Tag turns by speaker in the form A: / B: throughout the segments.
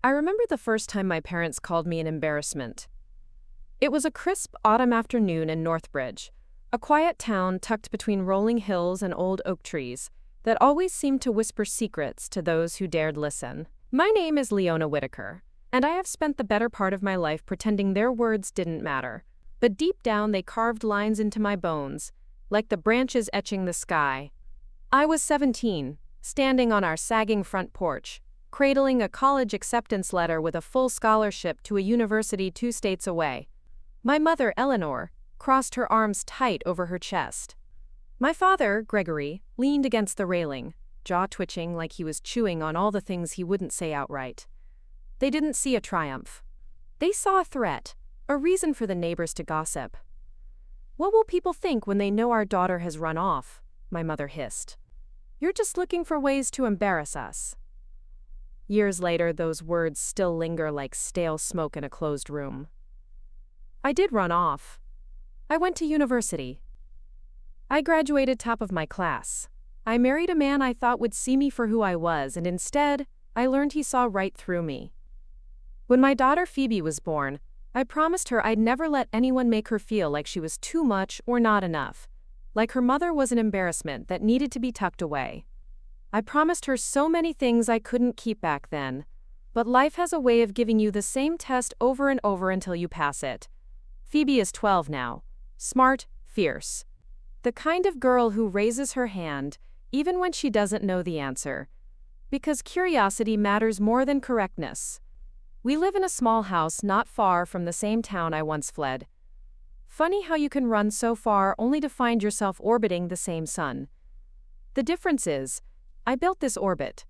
A: I remember the first time my parents called me an embarrassment. It was a crisp autumn afternoon in Northbridge, a quiet town tucked between rolling hills and old oak trees that always seemed to whisper secrets to those who dared listen. My name is Leona Whitaker, and I have spent the better part of my life pretending their words didn't matter. But deep down they carved lines into my bones, like the branches etching the sky. I was 17, standing on our sagging front porch, cradling a college acceptance letter with a full scholarship to a university 2 states away. My mother, Eleanor, crossed her arms tight over her chest. My father, Gregory, leaned against the railing, jaw twitching like he was chewing on all the things he wouldn't say outright. They didn't see a triumph. They saw a threat, a reason for the neighbors to gossip. "What will people think when they know our daughter has run off?" my mother hissed. "You're just looking for ways to embarrass us." Years later, those words still linger like stale smoke in a closed room. I did run off. I went to university. I graduated top of my class. I married a man I thought would see me for who I was, and instead, I learned he saw right through me. When my daughter Phoebe was born, I promised her I'd never let anyone make her feel like she was too much or not enough, like her mother was an embarrassment that needed to be tucked away. I promised her so many things I couldn't keep back then, but life has a way of giving you the same test over and over until you pass it. Phoebe is 12 now, smart, fierce. The kind of girl who raises her hand even when she doesn't know the answer, because curiosity matters more than correctness. We live in a small house not far from the same town I once fled. Funny how you can run so far only to find yourself orbiting the same sun. The difference is, I built this orbit.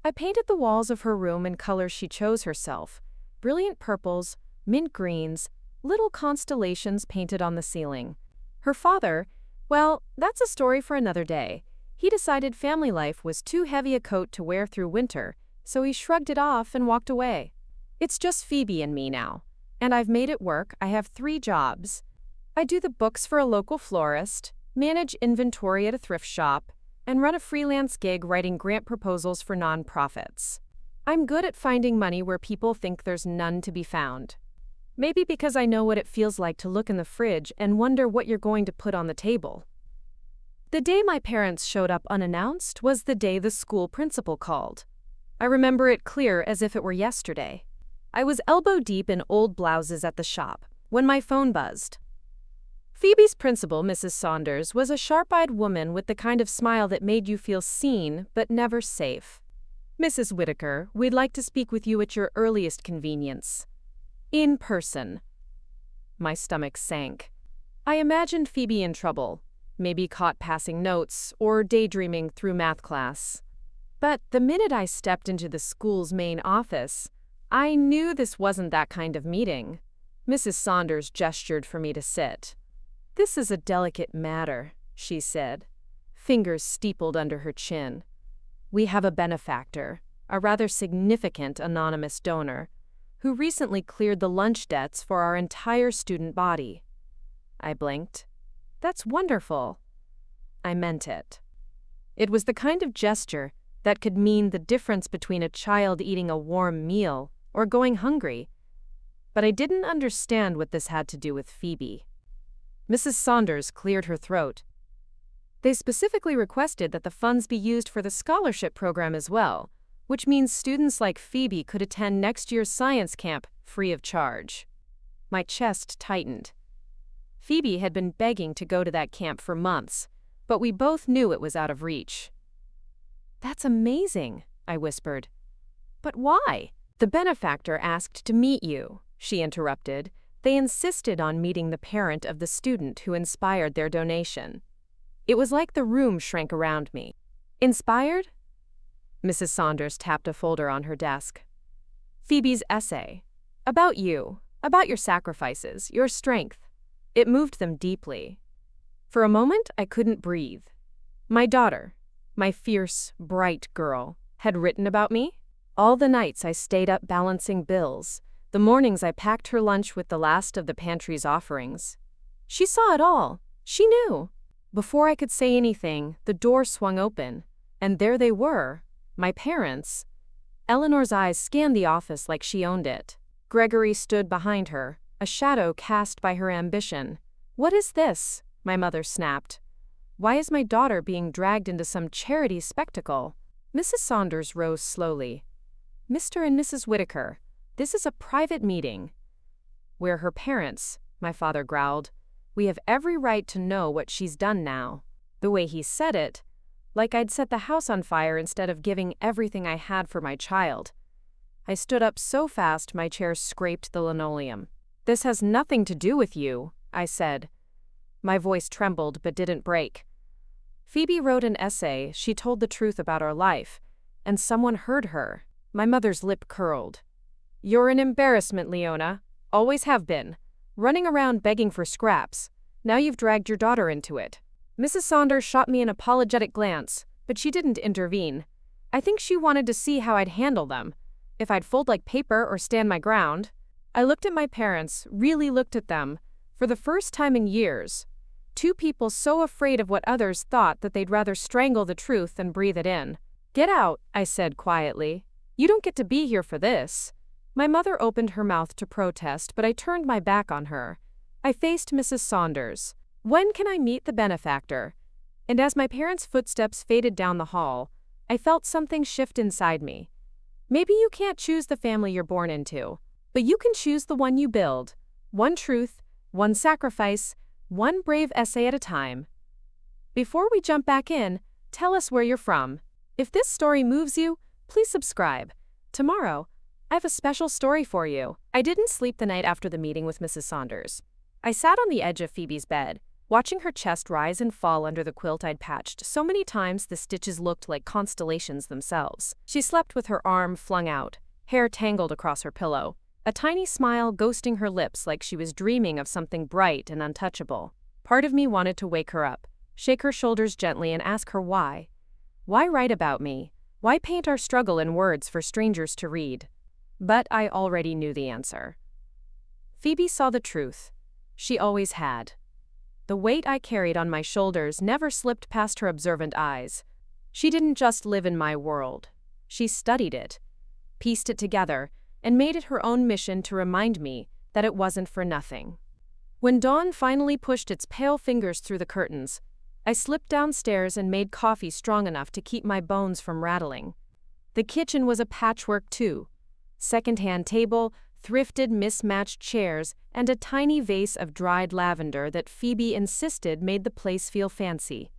A: I painted the walls of her room in colors she chose herself, brilliant purples, mint greens, little constellations painted on the ceiling. Her father, well, that's a story for another day. He decided family life was too heavy a coat to wear through winter, so he shrugged it off and walked away. It's just Phoebe and me now, and I've made it work. I have 3 jobs. I do the books for a local florist, manage inventory at a thrift shop, and run a freelance gig writing grant proposals for nonprofits. I'm good at finding money where people think there's none to be found. Maybe because I know what it feels like to look in the fridge and wonder what you're going to put on the table. The day my parents showed up unannounced was the day the school principal called. I remember it clear as if it were yesterday. I was elbow deep in old blouses at the shop when my phone buzzed. Phoebe's principal, Mrs. Saunders, was a sharp-eyed woman with the kind of smile that made you feel seen but never safe. "Mrs. Whitaker, we'd like to speak with you at your earliest convenience. In person." My stomach sank. I imagined Phoebe in trouble, maybe caught passing notes or daydreaming through math class. But the minute I stepped into the school's main office, I knew this wasn't that kind of meeting. Mrs. Saunders gestured for me to sit. "This is a delicate matter," she said, fingers steepled under her chin. "We have a benefactor, a rather significant anonymous donor, who recently cleared the lunch debts for our entire student body." I blinked. "That's wonderful." I meant it. It was the kind of gesture that could mean the difference between a child eating a warm meal or going hungry. But I didn't understand what this had to do with Phoebe. Mrs. Saunders cleared her throat. "They specifically requested that the funds be used for the scholarship program as well, which means students like Phoebe could attend next year's science camp free of charge." My chest tightened. Phoebe had been begging to go to that camp for months, but we both knew it was out of reach. "That's amazing," I whispered. "But why?" "The benefactor asked to meet you," she interrupted. "They insisted on meeting the parent of the student who inspired their donation." It was like the room shrank around me. "Inspired?" Mrs. Saunders tapped a folder on her desk. "Phoebe's essay. About you, about your sacrifices, your strength." It moved them deeply. For a moment, I couldn't breathe. My daughter, my fierce, bright girl, had written about me? All the nights I stayed up balancing bills, the mornings I packed her lunch with the last of the pantry's offerings. She saw it all. She knew. Before I could say anything, the door swung open, and there they were, my parents. Eleanor's eyes scanned the office like she owned it. Gregory stood behind her, a shadow cast by her ambition. "What is this?" my mother snapped. "Why is my daughter being dragged into some charity spectacle?" Mrs. Saunders rose slowly. "Mr. and Mrs. Whitaker, this is a private meeting." "We're her parents," my father growled. "We have every right to know what she's done now." The way he said it, like I'd set the house on fire instead of giving everything I had for my child. I stood up so fast my chair scraped the linoleum. "This has nothing to do with you," I said. My voice trembled but didn't break. "Phoebe wrote an essay, she told the truth about our life, and someone heard her." My mother's lip curled. "You're an embarrassment, Leona. Always have been. Running around begging for scraps. Now you've dragged your daughter into it." Mrs. Saunders shot me an apologetic glance, but she didn't intervene. I think she wanted to see how I'd handle them, if I'd fold like paper or stand my ground. I looked at my parents, really looked at them, for the first time in years. Two people so afraid of what others thought that they'd rather strangle the truth than breathe it in. "Get out," I said quietly. "You don't get to be here for this." My mother opened her mouth to protest, but I turned my back on her. I faced Mrs. Saunders. "When can I meet the benefactor?" And as my parents' footsteps faded down the hall, I felt something shift inside me. Maybe you can't choose the family you're born into, but you can choose the one you build. One truth, one sacrifice, one brave essay at a time. Before we jump back in, tell us where you're from. If this story moves you, please subscribe. Tomorrow, I have a special story for you. I didn't sleep the night after the meeting with Mrs. Saunders. I sat on the edge of Phoebe's bed, watching her chest rise and fall under the quilt I'd patched so many times the stitches looked like constellations themselves. She slept with her arm flung out, hair tangled across her pillow, a tiny smile ghosting her lips like she was dreaming of something bright and untouchable. Part of me wanted to wake her up, shake her shoulders gently and ask her why. Why write about me? Why paint our struggle in words for strangers to read? But I already knew the answer. Phoebe saw the truth. She always had. The weight I carried on my shoulders never slipped past her observant eyes. She didn't just live in my world. She studied it, pieced it together, and made it her own mission to remind me that it wasn't for nothing. When dawn finally pushed its pale fingers through the curtains, I slipped downstairs and made coffee strong enough to keep my bones from rattling. The kitchen was a patchwork too. Second-hand table, thrifted mismatched chairs, and a tiny vase of dried lavender that Phoebe insisted made the place feel fancy.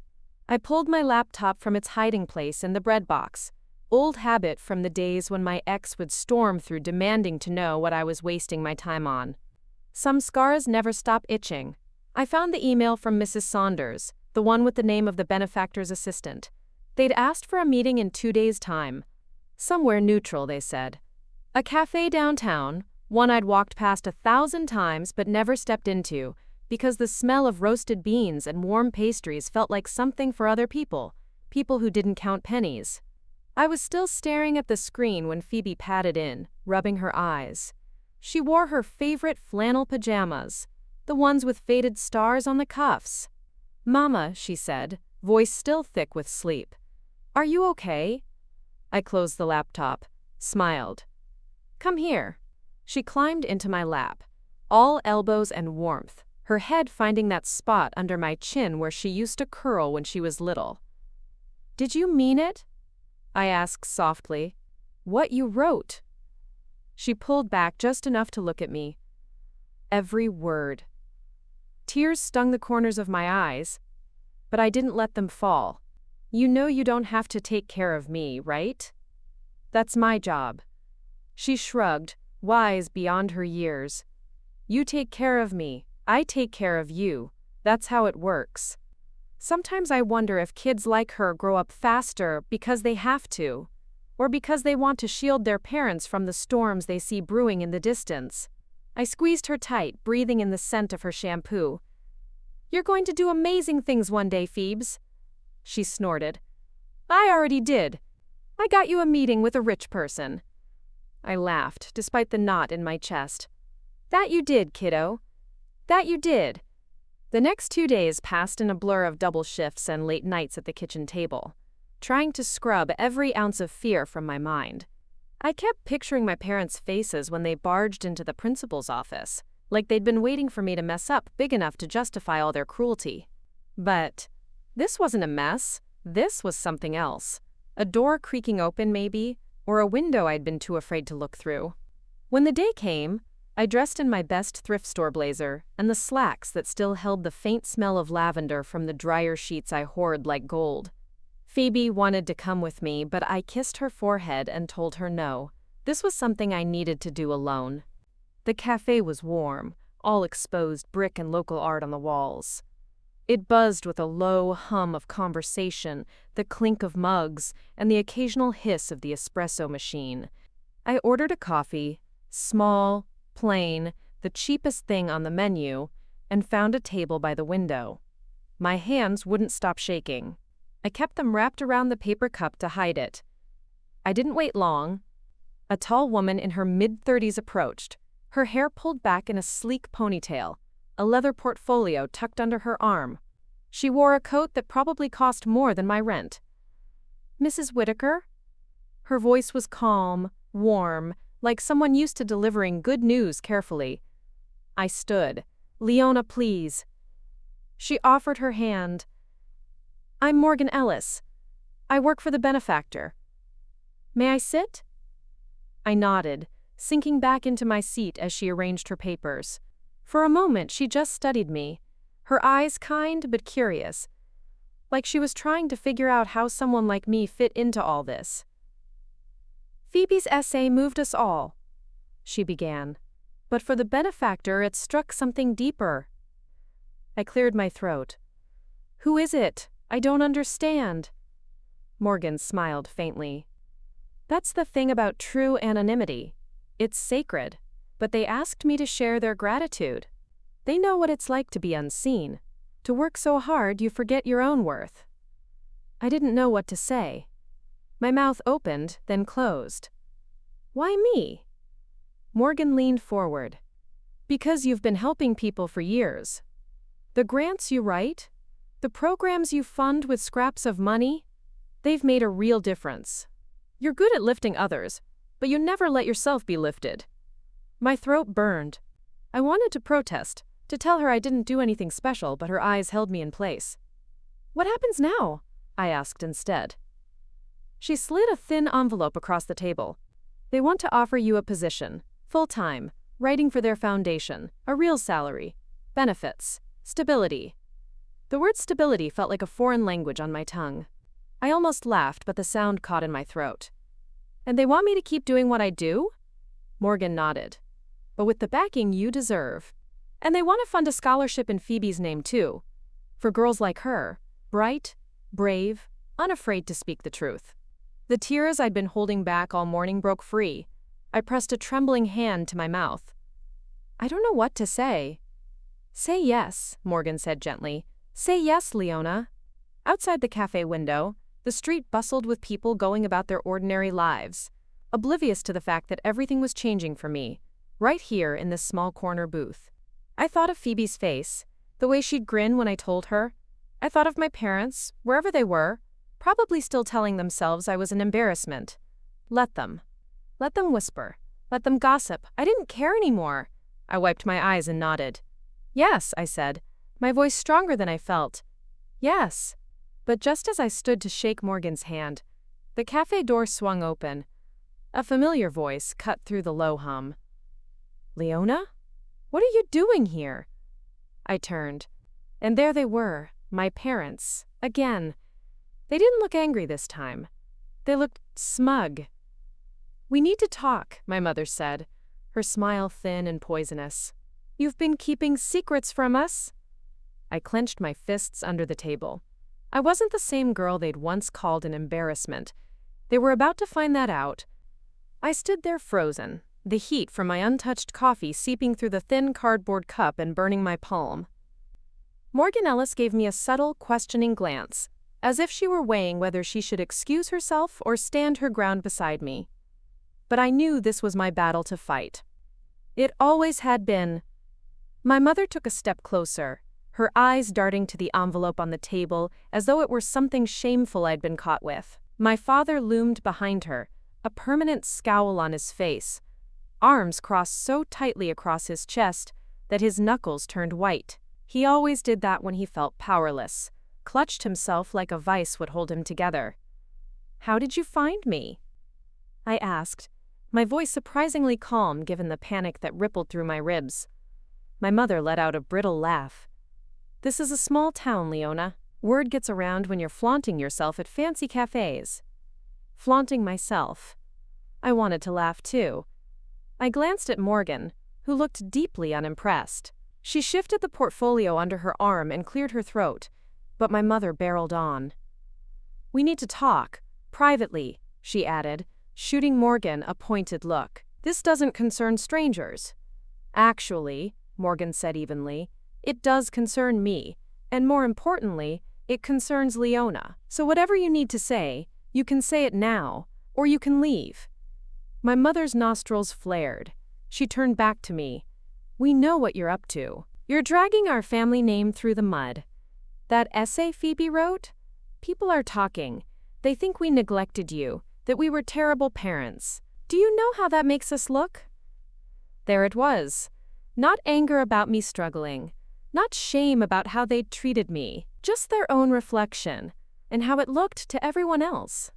A: I pulled my laptop from its hiding place in the bread box, old habit from the days when my ex would storm through demanding to know what I was wasting my time on. Some scars never stop itching. I found the email from Mrs. Saunders, the one with the name of the benefactor's assistant. They'd asked for a meeting in 2 days' time. Somewhere neutral, they said. A cafe downtown, one I'd walked past 1,000 times but never stepped into, because the smell of roasted beans and warm pastries felt like something for other people, people who didn't count pennies. I was still staring at the screen when Phoebe padded in, rubbing her eyes. She wore her favorite flannel pajamas, the ones with faded stars on the cuffs. "Mama," she said, voice still thick with sleep. "Are you okay?" I closed the laptop, smiled. "Come here." She climbed into my lap, all elbows and warmth, her head finding that spot under my chin where she used to curl when she was little. "Did you mean it?" I asked softly. "What you wrote?" She pulled back just enough to look at me. Every word. Tears stung the corners of my eyes, but I didn't let them fall. "You know you don't have to take care of me, right? That's my job." She shrugged, wise beyond her years. "You take care of me, I take care of you. That's how it works." Sometimes I wonder if kids like her grow up faster because they have to, or because they want to shield their parents from the storms they see brewing in the distance. I squeezed her tight, breathing in the scent of her shampoo. "You're going to do amazing things one day, Phoebes." She snorted. "I already did. I got you a meeting with a rich person." I laughed, despite the knot in my chest. "That you did, kiddo. That you did." The next 2 days passed in a blur of double shifts and late nights at the kitchen table, trying to scrub every ounce of fear from my mind. I kept picturing my parents' faces when they barged into the principal's office, like they'd been waiting for me to mess up big enough to justify all their cruelty. But this wasn't a mess. This was something else. A door creaking open, maybe, or a window I'd been too afraid to look through. When the day came, I dressed in my best thrift store blazer and the slacks that still held the faint smell of lavender from the dryer sheets I hoard like gold. Phoebe wanted to come with me, but I kissed her forehead and told her no. This was something I needed to do alone. The cafe was warm, all exposed brick and local art on the walls. It buzzed with a low hum of conversation, the clink of mugs, and the occasional hiss of the espresso machine. I ordered a coffee, small, plain, the cheapest thing on the menu, and found a table by the window. My hands wouldn't stop shaking. I kept them wrapped around the paper cup to hide it. I didn't wait long. A tall woman in her mid-30s approached, her hair pulled back in a sleek ponytail, a leather portfolio tucked under her arm. She wore a coat that probably cost more than my rent. "Mrs. Whitaker?" Her voice was calm, warm, like someone used to delivering good news carefully. I stood. "Leona, please." She offered her hand. "I'm Morgan Ellis. I work for the Benefactor. May I sit?" I nodded, sinking back into my seat as she arranged her papers. For a moment, she just studied me, her eyes kind but curious, like she was trying to figure out how someone like me fit into all this. "Phoebe's essay moved us all," she began. "But for the Benefactor, it struck something deeper." I cleared my throat. "Who is it? I don't understand." Morgan smiled faintly. "That's the thing about true anonymity. It's sacred, but they asked me to share their gratitude. They know what it's like to be unseen, to work so hard you forget your own worth." I didn't know what to say. My mouth opened, then closed. "Why me?" Morgan leaned forward. "Because you've been helping people for years. The grants you write, the programs you fund with scraps of money, they've made a real difference. You're good at lifting others, but you never let yourself be lifted." My throat burned. I wanted to protest, to tell her I didn't do anything special, but her eyes held me in place. "What happens now?" I asked instead. She slid a thin envelope across the table. "They want to offer you a position, full-time, writing for their foundation, a real salary, benefits, stability." The word stability felt like a foreign language on my tongue. I almost laughed, but the sound caught in my throat. "And they want me to keep doing what I do?" Morgan nodded. "But with the backing you deserve. And they want to fund a scholarship in Phoebe's name too. For girls like her, bright, brave, unafraid to speak the truth." The tears I'd been holding back all morning broke free. I pressed a trembling hand to my mouth. "I don't know what to say." "Say yes," Morgan said gently. "Say yes, Leona." Outside the cafe window, the street bustled with people going about their ordinary lives, oblivious to the fact that everything was changing for me, right here in this small corner booth. I thought of Phoebe's face, the way she'd grin when I told her. I thought of my parents, wherever they were, probably still telling themselves I was an embarrassment. Let them. Let them whisper. Let them gossip. I didn't care anymore. I wiped my eyes and nodded. "Yes," I said, my voice stronger than I felt. "Yes." But just as I stood to shake Morgan's hand, the cafe door swung open. A familiar voice cut through the low hum. "Leona? What are you doing here?" I turned, and there they were, my parents, again. They didn't look angry this time. They looked smug. "We need to talk," my mother said, her smile thin and poisonous. "You've been keeping secrets from us?" I clenched my fists under the table. I wasn't the same girl they'd once called an embarrassment. They were about to find that out. I stood there frozen, the heat from my untouched coffee seeping through the thin cardboard cup and burning my palm. Morgan Ellis gave me a subtle, questioning glance, as if she were weighing whether she should excuse herself or stand her ground beside me. But I knew this was my battle to fight. It always had been. My mother took a step closer, her eyes darting to the envelope on the table as though it were something shameful I'd been caught with. My father loomed behind her, a permanent scowl on his face, arms crossed so tightly across his chest that his knuckles turned white. He always did that when he felt powerless, clutched himself like a vice would hold him together. "How did you find me?" I asked, my voice surprisingly calm given the panic that rippled through my ribs. My mother let out a brittle laugh. "This is a small town, Leona. Word gets around when you're flaunting yourself at fancy cafes." Flaunting myself. I wanted to laugh too. I glanced at Morgan, who looked deeply unimpressed. She shifted the portfolio under her arm and cleared her throat, but my mother barreled on. "We need to talk, privately," she added, shooting Morgan a pointed look. "This doesn't concern strangers." "Actually," Morgan said evenly, "it does concern me, and more importantly, it concerns Leona. So whatever you need to say, you can say it now, or you can leave." My mother's nostrils flared. She turned back to me. "We know what you're up to. You're dragging our family name through the mud. That essay Phoebe wrote? People are talking. They think we neglected you, that we were terrible parents. Do you know how that makes us look?" There it was. Not anger about me struggling. Not shame about how they'd treated me. Just their own reflection, and how it looked to everyone else.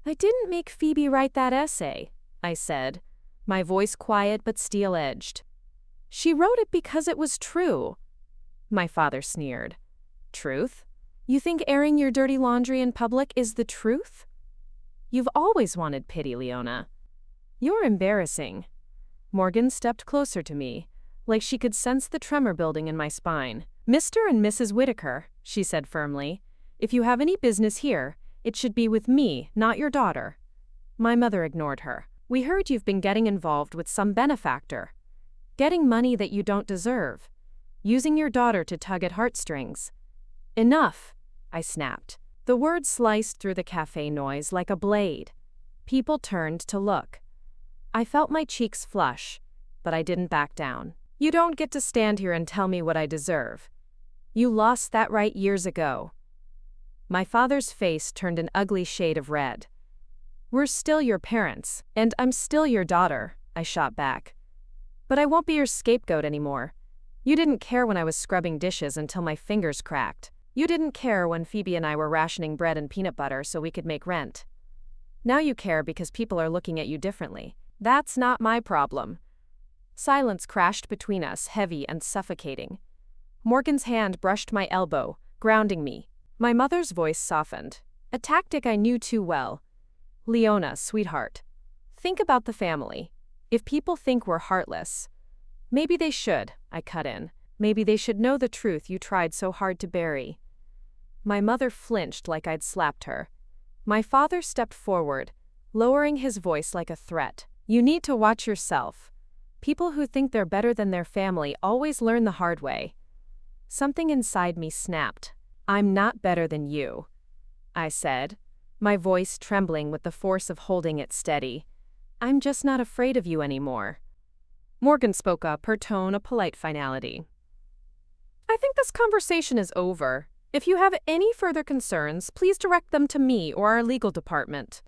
A: "I didn't make Phoebe write that essay," I said, my voice quiet but steel-edged. "She wrote it because it was true." My father sneered. "Truth? You think airing your dirty laundry in public is the truth? You've always wanted pity, Leona. You're embarrassing." Morgan stepped closer to me, like she could sense the tremor building in my spine. "Mr. and Mrs. Whitaker," she said firmly, "if you have any business here, it should be with me, not your daughter." My mother ignored her. "We heard you've been getting involved with some benefactor. Getting money that you don't deserve. Using your daughter to tug at heartstrings." "Enough," I snapped. The word sliced through the cafe noise like a blade. People turned to look. I felt my cheeks flush, but I didn't back down. "You don't get to stand here and tell me what I deserve. You lost that right years ago." My father's face turned an ugly shade of red. "We're still your parents, and I'm still your daughter," I shot back. "But I won't be your scapegoat anymore. You didn't care when I was scrubbing dishes until my fingers cracked. You didn't care when Phoebe and I were rationing bread and peanut butter so we could make rent. Now you care because people are looking at you differently. That's not my problem." Silence crashed between us, heavy and suffocating. Morgan's hand brushed my elbow, grounding me. My mother's voice softened, a tactic I knew too well. "Leona, sweetheart, think about the family. If people think we're heartless, maybe they should," I cut in. "Maybe they should know the truth you tried so hard to bury." My mother flinched like I'd slapped her. My father stepped forward, lowering his voice like a threat. "You need to watch yourself. People who think they're better than their family always learn the hard way." Something inside me snapped. "I'm not better than you," I said, my voice trembling with the force of holding it steady. "I'm just not afraid of you anymore." Morgan spoke up, her tone a polite finality. "I think this conversation is over. If you have any further concerns, please direct them to me or our legal department."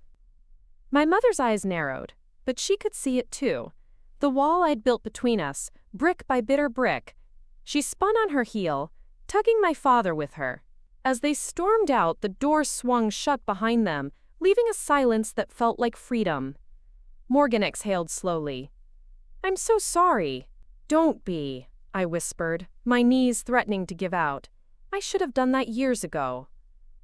A: My mother's eyes narrowed, but she could see it too. The wall I'd built between us, brick by bitter brick. She spun on her heel, tugging my father with her. As they stormed out, the door swung shut behind them, leaving a silence that felt like freedom. Morgan exhaled slowly. "I'm so sorry." "Don't be," I whispered, my knees threatening to give out. "I should have done that years ago."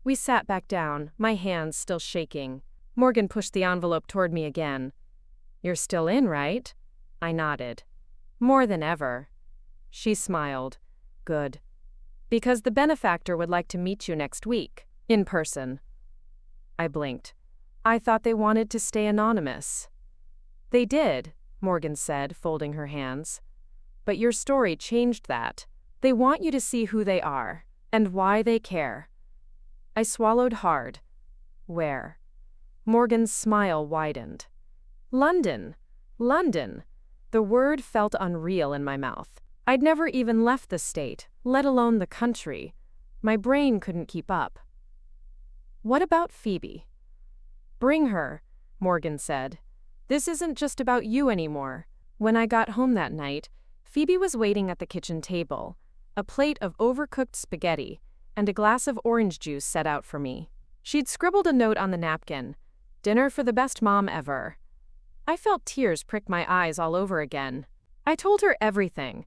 A: We sat back down, my hands still shaking. Morgan pushed the envelope toward me again. "You're still in, right?" I nodded. "More than ever." She smiled. "Good. Because the benefactor would like to meet you next week, in person." I blinked. I thought they wanted to stay anonymous. "They did," Morgan said, folding her hands. "But your story changed that. They want you to see who they are, and why they care." I swallowed hard. "Where?" Morgan's smile widened. "London. London." The word felt unreal in my mouth. I'd never even left the state, let alone the country. My brain couldn't keep up. "What about Phoebe?" "Bring her. Morgan said. "This isn't just about you anymore." When I got home that night, Phoebe was waiting at the kitchen table, a plate of overcooked spaghetti and a glass of orange juice set out for me. She'd scribbled a note on the napkin, "Dinner for the best mom ever." I felt tears prick my eyes all over again. I told her everything,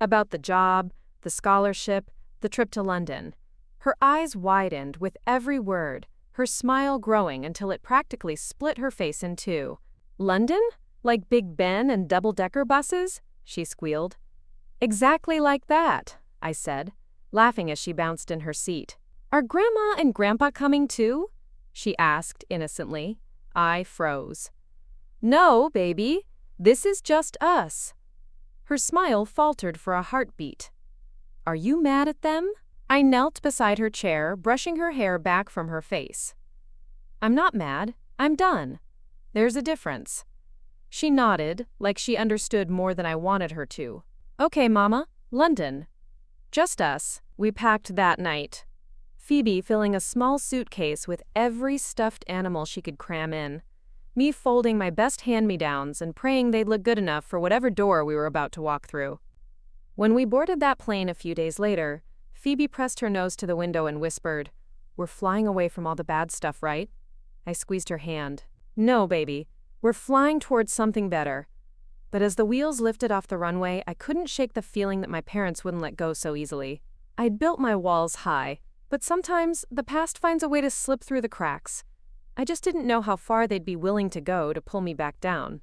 A: about the job, the scholarship, the trip to London. Her eyes widened with every word, her smile growing until it practically split her face in two. "London? Like Big Ben and double-decker buses?" she squealed. "Exactly like that," I said, laughing as she bounced in her seat. "Are Grandma and Grandpa coming too?" she asked innocently. I froze. "No, baby. This is just us." Her smile faltered for a heartbeat. "Are you mad at them?" I knelt beside her chair, brushing her hair back from her face. "I'm not mad. I'm done. There's a difference." She nodded, like she understood more than I wanted her to. "Okay, Mama, London." Just us. We packed that night. Phoebe filling a small suitcase with every stuffed animal she could cram in. Me folding my best hand-me-downs and praying they'd look good enough for whatever door we were about to walk through. When we boarded that plane a few days later, Phoebe pressed her nose to the window and whispered, "We're flying away from all the bad stuff, right?" I squeezed her hand. "No, baby. We're flying towards something better." But as the wheels lifted off the runway, I couldn't shake the feeling that my parents wouldn't let go so easily. I'd built my walls high, but sometimes the past finds a way to slip through the cracks. I just didn't know how far they'd be willing to go to pull me back down.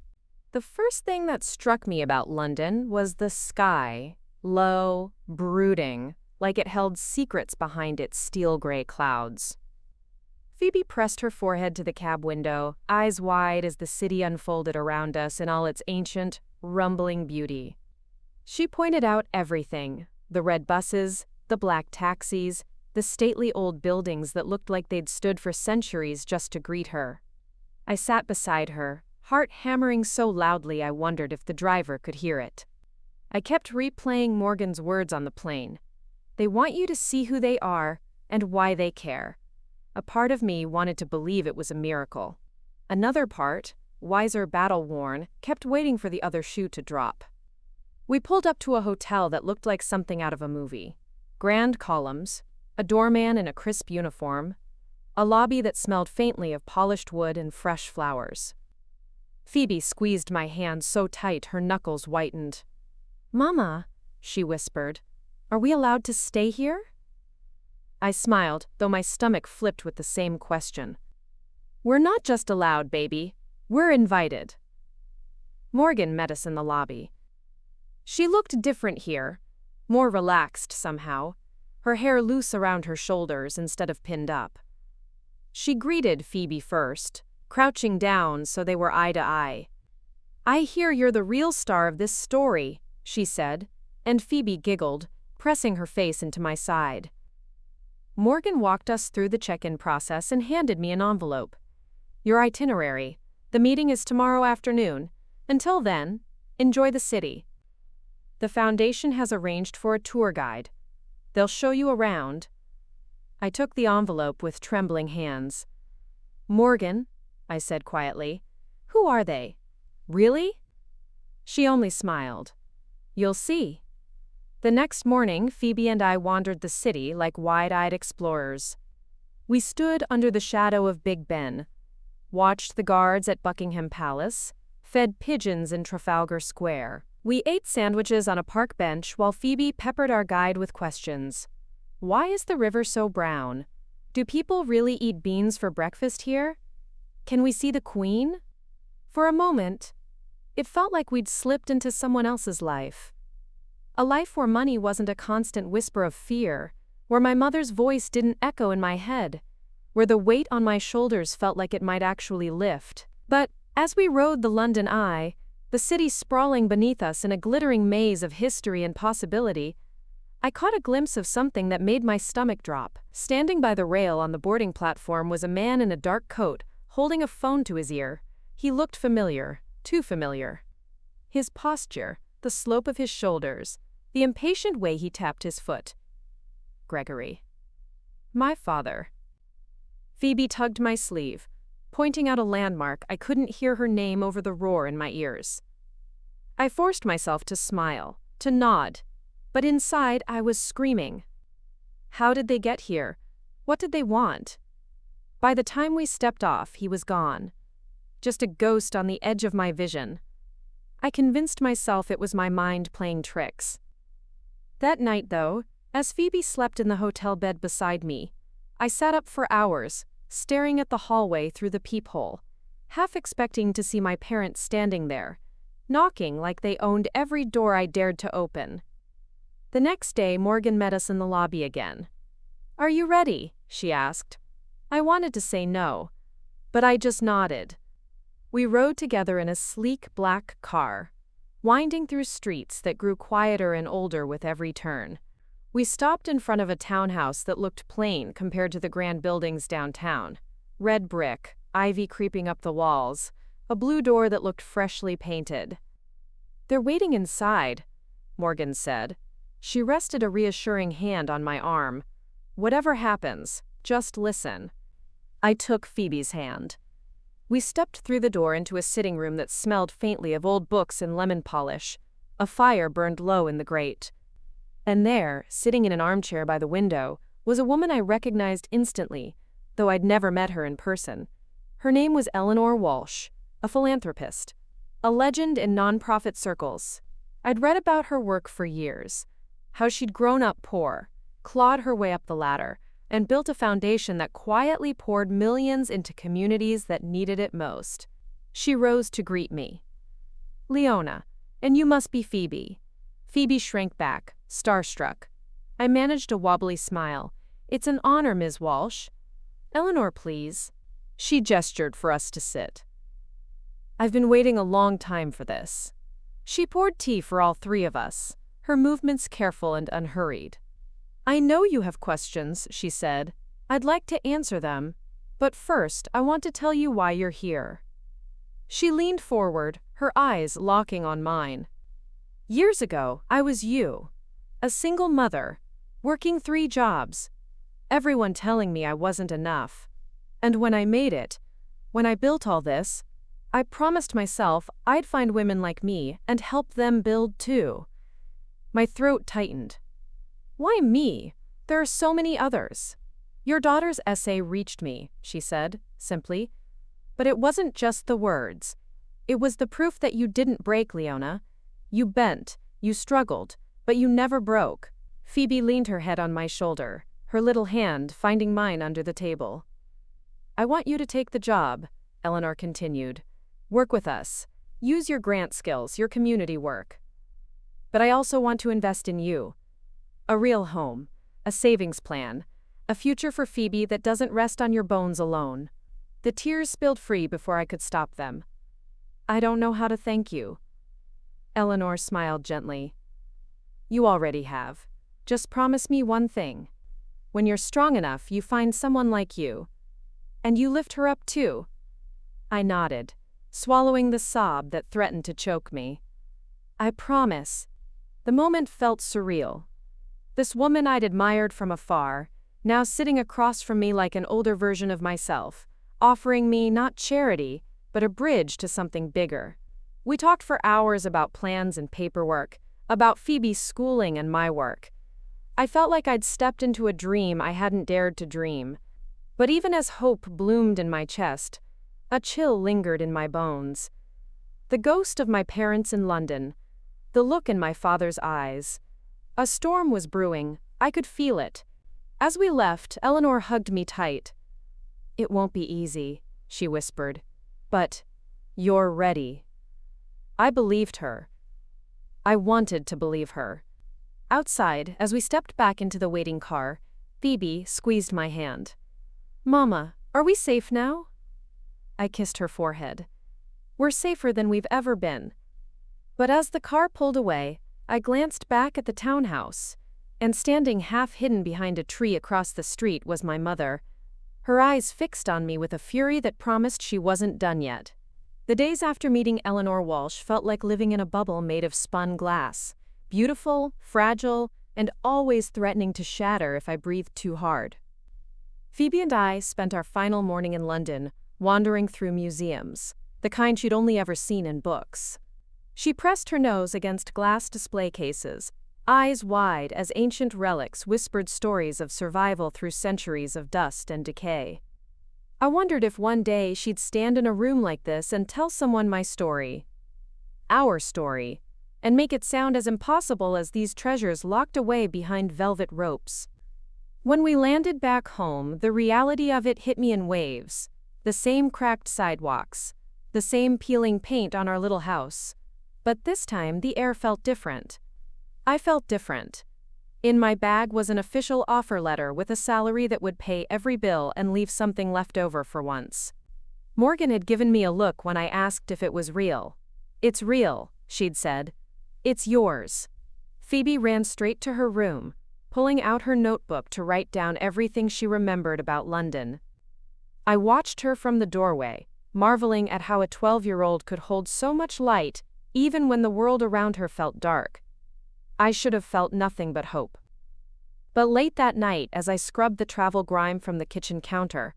A: The first thing that struck me about London was the sky. Low, brooding, like it held secrets behind its steel-gray clouds. Phoebe pressed her forehead to the cab window, eyes wide as the city unfolded around us in all its ancient, rumbling beauty. She pointed out everything: the red buses, the black taxis, the stately old buildings that looked like they'd stood for centuries just to greet her. I sat beside her, heart hammering so loudly I wondered if the driver could hear it. I kept replaying Morgan's words on the plane. "They want you to see who they are and why they care." A part of me wanted to believe it was a miracle. Another part, wiser, battle-worn, kept waiting for the other shoe to drop. We pulled up to a hotel that looked like something out of a movie. Grand columns, a doorman in a crisp uniform, a lobby that smelled faintly of polished wood and fresh flowers. Phoebe squeezed my hand so tight her knuckles whitened. "Mama," she whispered, "are we allowed to stay here?" I smiled, though my stomach flipped with the same question. "We're not just allowed, baby. We're invited." Morgan met us in the lobby. She looked different here, more relaxed somehow, her hair loose around her shoulders instead of pinned up. She greeted Phoebe first, crouching down so they were eye to eye. "I hear you're the real star of this story," she said, and Phoebe giggled, pressing her face into my side. Morgan walked us through the check-in process and handed me an envelope. "Your itinerary. The meeting is tomorrow afternoon. Until then, enjoy the city. The foundation has arranged for a tour guide. They'll show you around." I took the envelope with trembling hands. "Morgan," I said quietly, "who are they? Really?" She only smiled. "You'll see." The next morning, Phoebe and I wandered the city like wide-eyed explorers. We stood under the shadow of Big Ben, watched the guards at Buckingham Palace, fed pigeons in Trafalgar Square. We ate sandwiches on a park bench while Phoebe peppered our guide with questions. "Why is the river so brown? Do people really eat beans for breakfast here? Can we see the Queen?" For a moment, it felt like we'd slipped into someone else's life. A life where money wasn't a constant whisper of fear, where my mother's voice didn't echo in my head, where the weight on my shoulders felt like it might actually lift. But as we rode the London Eye, the city sprawling beneath us in a glittering maze of history and possibility, I caught a glimpse of something that made my stomach drop. Standing by the rail on the boarding platform was a man in a dark coat, holding a phone to his ear. He looked familiar, too familiar. His posture, the slope of his shoulders, the impatient way he tapped his foot. Gregory. My father. Phoebe tugged my sleeve. pointing out a landmark I couldn't hear her name over the roar in my ears. I forced myself to smile, to nod, but inside I was screaming. How did they get here? What did they want? By the time we stepped off, he was gone. Just a ghost on the edge of my vision. I convinced myself it was my mind playing tricks. That night, though, as Phoebe slept in the hotel bed beside me, I sat up for hours, staring at the hallway through the peephole, half expecting to see my parents standing there, knocking like they owned every door I dared to open. The next day, Morgan met us in the lobby again. "Are you ready?" she asked. I wanted to say no, but I just nodded. We rode together in a sleek black car, winding through streets that grew quieter and older with every turn. We stopped in front of a townhouse that looked plain compared to the grand buildings downtown. Red brick, ivy creeping up the walls, a blue door that looked freshly painted. "They're waiting inside," Morgan said. She rested a reassuring hand on my arm. "Whatever happens, just listen." I took Phoebe's hand. We stepped through the door into a sitting room that smelled faintly of old books and lemon polish. A fire burned low in the grate. And there, sitting in an armchair by the window, was a woman I recognized instantly, though I'd never met her in person. Her name was Eleanor Walsh, a philanthropist, a legend in nonprofit circles. I'd read about her work for years, how she'd grown up poor, clawed her way up the ladder, and built a foundation that quietly poured millions into communities that needed it most. She rose to greet me. "Leona, and you must be Phoebe." Phoebe shrank back, starstruck. I managed a wobbly smile. "It's an honor, Ms. Walsh." "Eleanor, please." She gestured for us to sit. "I've been waiting a long time for this." She poured tea for all three of us, her movements careful and unhurried. "I know you have questions," she said. "I'd like to answer them, but first I want to tell you why you're here." She leaned forward, her eyes locking on mine. "Years ago, I was you, a single mother, working 3 jobs, everyone telling me I wasn't enough. And when I made it, when I built all this, I promised myself I'd find women like me and help them build too." My throat tightened. "Why me? There are so many others." "Your daughter's essay reached me," she said, simply. "But it wasn't just the words. It was the proof that you didn't break, Leona. You bent, you struggled, but you never broke." Phoebe leaned her head on my shoulder, her little hand finding mine under the table. "I want you to take the job," Eleanor continued. "Work with us. Use your grant skills, your community work. But I also want to invest in you. A real home, a savings plan, a future for Phoebe that doesn't rest on your bones alone." The tears spilled free before I could stop them. "I don't know how to thank you." Eleanor smiled gently. "You already have. Just promise me one thing. When you're strong enough, you find someone like you. And you lift her up too." I nodded, swallowing the sob that threatened to choke me. "I promise." The moment felt surreal. This woman I'd admired from afar, now sitting across from me like an older version of myself, offering me not charity, but a bridge to something bigger. We talked for hours about plans and paperwork, about Phoebe's schooling and my work. I felt like I'd stepped into a dream I hadn't dared to dream. But even as hope bloomed in my chest, a chill lingered in my bones. The ghost of my parents in London, the look in my father's eyes. A storm was brewing, I could feel it. As we left, Eleanor hugged me tight. "It won't be easy," she whispered. "But you're ready." I believed her. I wanted to believe her. Outside, as we stepped back into the waiting car, Phoebe squeezed my hand. "Mama, are we safe now?" I kissed her forehead. "We're safer than we've ever been." But as the car pulled away, I glanced back at the townhouse, and standing half-hidden behind a tree across the street was my mother, her eyes fixed on me with a fury that promised she wasn't done yet. The days after meeting Eleanor Walsh felt like living in a bubble made of spun glass, beautiful, fragile, and always threatening to shatter if I breathed too hard. Phoebe and I spent our final morning in London, wandering through museums, the kind she'd only ever seen in books. She pressed her nose against glass display cases, eyes wide as ancient relics whispered stories of survival through centuries of dust and decay. I wondered if one day she'd stand in a room like this and tell someone my story. Our story. And make it sound as impossible as these treasures locked away behind velvet ropes. When we landed back home, the reality of it hit me in waves. The same cracked sidewalks. The same peeling paint on our little house. But this time, the air felt different. I felt different. In my bag was an official offer letter with a salary that would pay every bill and leave something left over for once. Morgan had given me a look when I asked if it was real. "It's real," she'd said. "It's yours." Phoebe ran straight to her room, pulling out her notebook to write down everything she remembered about London. I watched her from the doorway, marveling at how a 12-year-old could hold so much light, even when the world around her felt dark. I should have felt nothing but hope. But late that night, as I scrubbed the travel grime from the kitchen counter,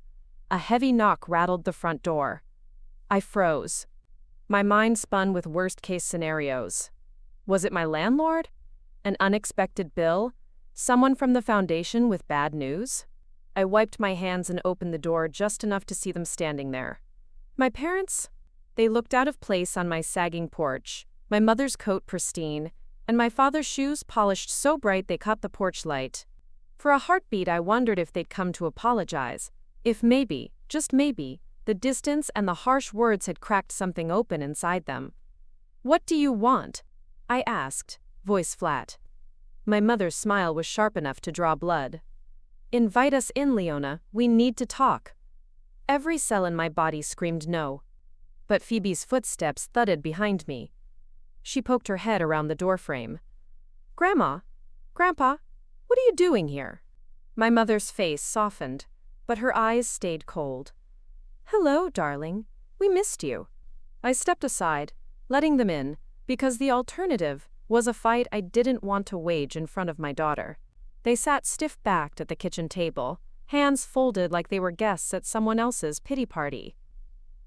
A: a heavy knock rattled the front door. I froze. My mind spun with worst-case scenarios. Was it my landlord? An unexpected bill? Someone from the foundation with bad news? I wiped my hands and opened the door just enough to see them standing there. My parents? They looked out of place on my sagging porch, my mother's coat pristine, and my father's shoes polished so bright they caught the porch light. For a heartbeat I wondered if they'd come to apologize, if maybe, just maybe, the distance and the harsh words had cracked something open inside them. "What do you want?" I asked, voice flat. My mother's smile was sharp enough to draw blood. "Invite us in, Leona, we need to talk." Every cell in my body screamed no. But Phoebe's footsteps thudded behind me. She poked her head around the doorframe. "Grandma? Grandpa? What are you doing here?" My mother's face softened, but her eyes stayed cold. "Hello, darling. We missed you." I stepped aside, letting them in, because the alternative was a fight I didn't want to wage in front of my daughter. They sat stiff-backed at the kitchen table, hands folded like they were guests at someone else's pity party.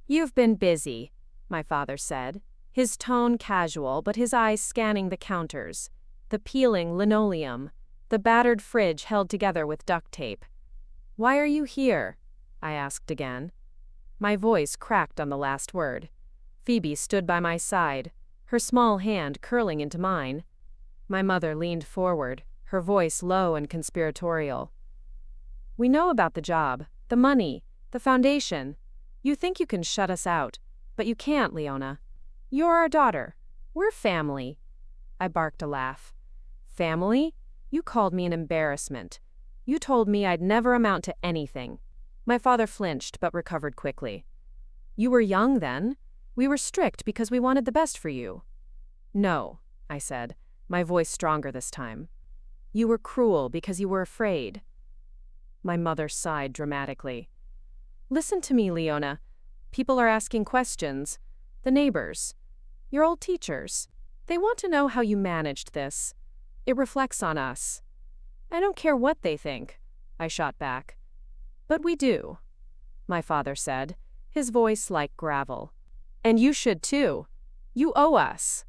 A: "You've been busy," my father said, his tone casual but his eyes scanning the counters, the peeling linoleum, the battered fridge held together with duct tape. "Why are you here?" I asked again. My voice cracked on the last word. Phoebe stood by my side, her small hand curling into mine. My mother leaned forward, her voice low and conspiratorial. "We know about the job, the money, the foundation. You think you can shut us out, but you can't, Leona. You're our daughter. We're family." I barked a laugh. "Family? You called me an embarrassment. You told me I'd never amount to anything." My father flinched but recovered quickly. "You were young then. We were strict because we wanted the best for you." "No," I said, my voice stronger this time. "You were cruel because you were afraid." My mother sighed dramatically. "Listen to me, Leona. People are asking questions. The neighbors. Your old teachers. They want to know how you managed this. It reflects on us." "I don't care what they think," I shot back. "But we do," my father said, his voice like gravel. "And you should too. You owe us."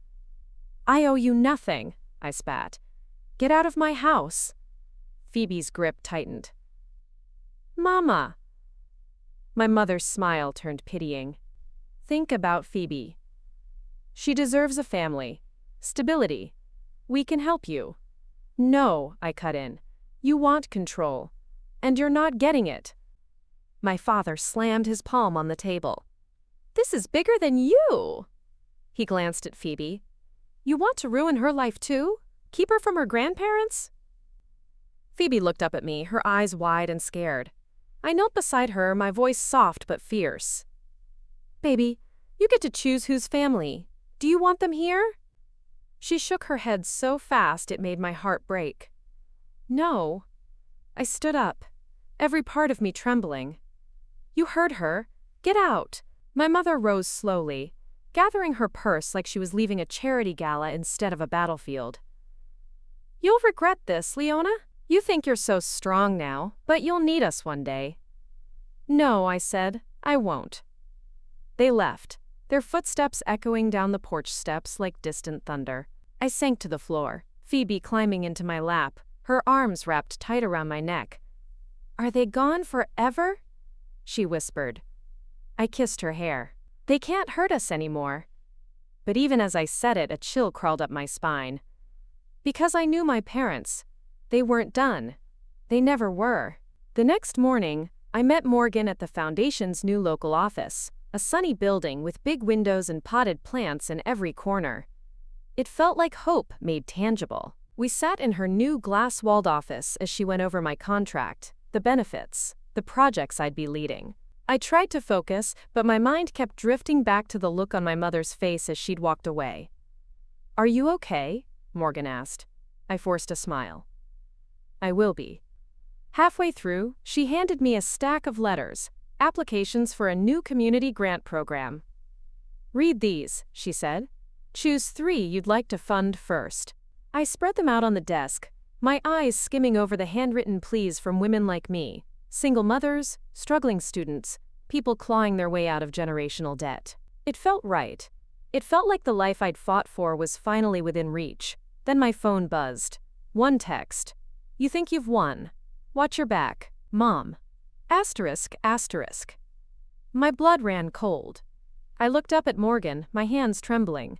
A: "I owe you nothing," I spat. "Get out of my house." Phoebe's grip tightened. "Mama." My mother's smile turned pitying. "Think about Phoebe. She deserves a family, stability. We can help you." "No," I cut in. "You want control. And you're not getting it." My father slammed his palm on the table. "This is bigger than you." He glanced at Phoebe. "You want to ruin her life too? Keep her from her grandparents?" Phoebe looked up at me, her eyes wide and scared. I knelt beside her, my voice soft but fierce. "Baby, you get to choose whose family. Do you want them here?" She shook her head so fast it made my heart break. "No." I stood up, every part of me trembling. "You heard her. Get out." My mother rose slowly, gathering her purse like she was leaving a charity gala instead of a battlefield. "You'll regret this, Leona. You think you're so strong now, but you'll need us one day." "No," I said, "I won't." They left, their footsteps echoing down the porch steps like distant thunder. I sank to the floor, Phoebe climbing into my lap, her arms wrapped tight around my neck. "Are they gone forever?" she whispered. I kissed her hair. "They can't hurt us anymore." But even as I said it, a chill crawled up my spine. Because I knew my parents. They weren't done. They never were. The next morning, I met Morgan at the Foundation's new local office, a sunny building with big windows and potted plants in every corner. It felt like hope made tangible. We sat in her new glass-walled office as she went over my contract, the benefits, the projects I'd be leading. I tried to focus, but my mind kept drifting back to the look on my mother's face as she'd walked away. "Are you okay?" Morgan asked. I forced a smile. "I will be." Halfway through, she handed me a stack of letters, applications for a new community grant program. "Read these," she said. "Choose 3 you'd like to fund first." I spread them out on the desk, my eyes skimming over the handwritten pleas from women like me, single mothers, struggling students, people clawing their way out of generational debt. It felt right. It felt like the life I'd fought for was finally within reach. Then my phone buzzed. One text. "You think you've won. Watch your back, Mom. Asterisk, asterisk." My blood ran cold. I looked up at Morgan, my hands trembling.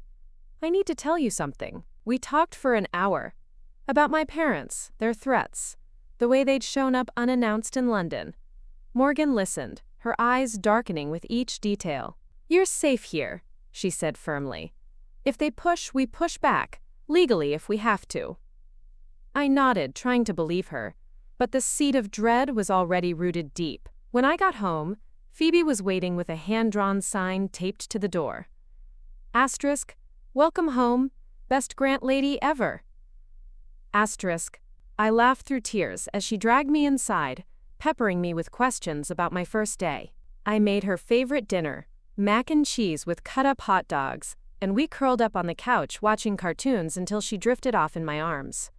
A: "I need to tell you something." We talked for an hour. About my parents, their threats, the way they'd shown up unannounced in London. Morgan listened, her eyes darkening with each detail. "You're safe here," she said firmly. "If they push, we push back, legally if we have to." I nodded, trying to believe her, but the seed of dread was already rooted deep. When I got home, Phoebe was waiting with a hand-drawn sign taped to the door. Asterisk, "Welcome home, best grant lady ever." Asterisk. I laughed through tears as she dragged me inside, peppering me with questions about my first day. I made her favorite dinner, mac and cheese with cut-up hot dogs, and we curled up on the couch watching cartoons until she drifted off in my arms.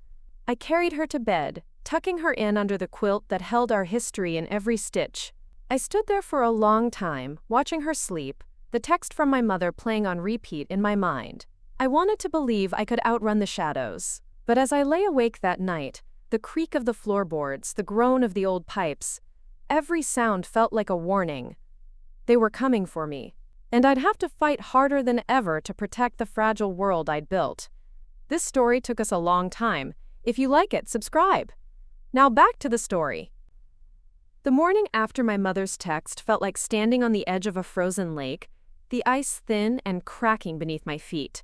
A: I carried her to bed, tucking her in under the quilt that held our history in every stitch. I stood there for a long time, watching her sleep, the text from my mother playing on repeat in my mind. I wanted to believe I could outrun the shadows. But as I lay awake that night, the creak of the floorboards, the groan of the old pipes, every sound felt like a warning. They were coming for me, and I'd have to fight harder than ever to protect the fragile world I'd built. This story took us a long time. If you like it, subscribe. Now back to the story. The morning after my mother's text felt like standing on the edge of a frozen lake, the ice thin and cracking beneath my feet.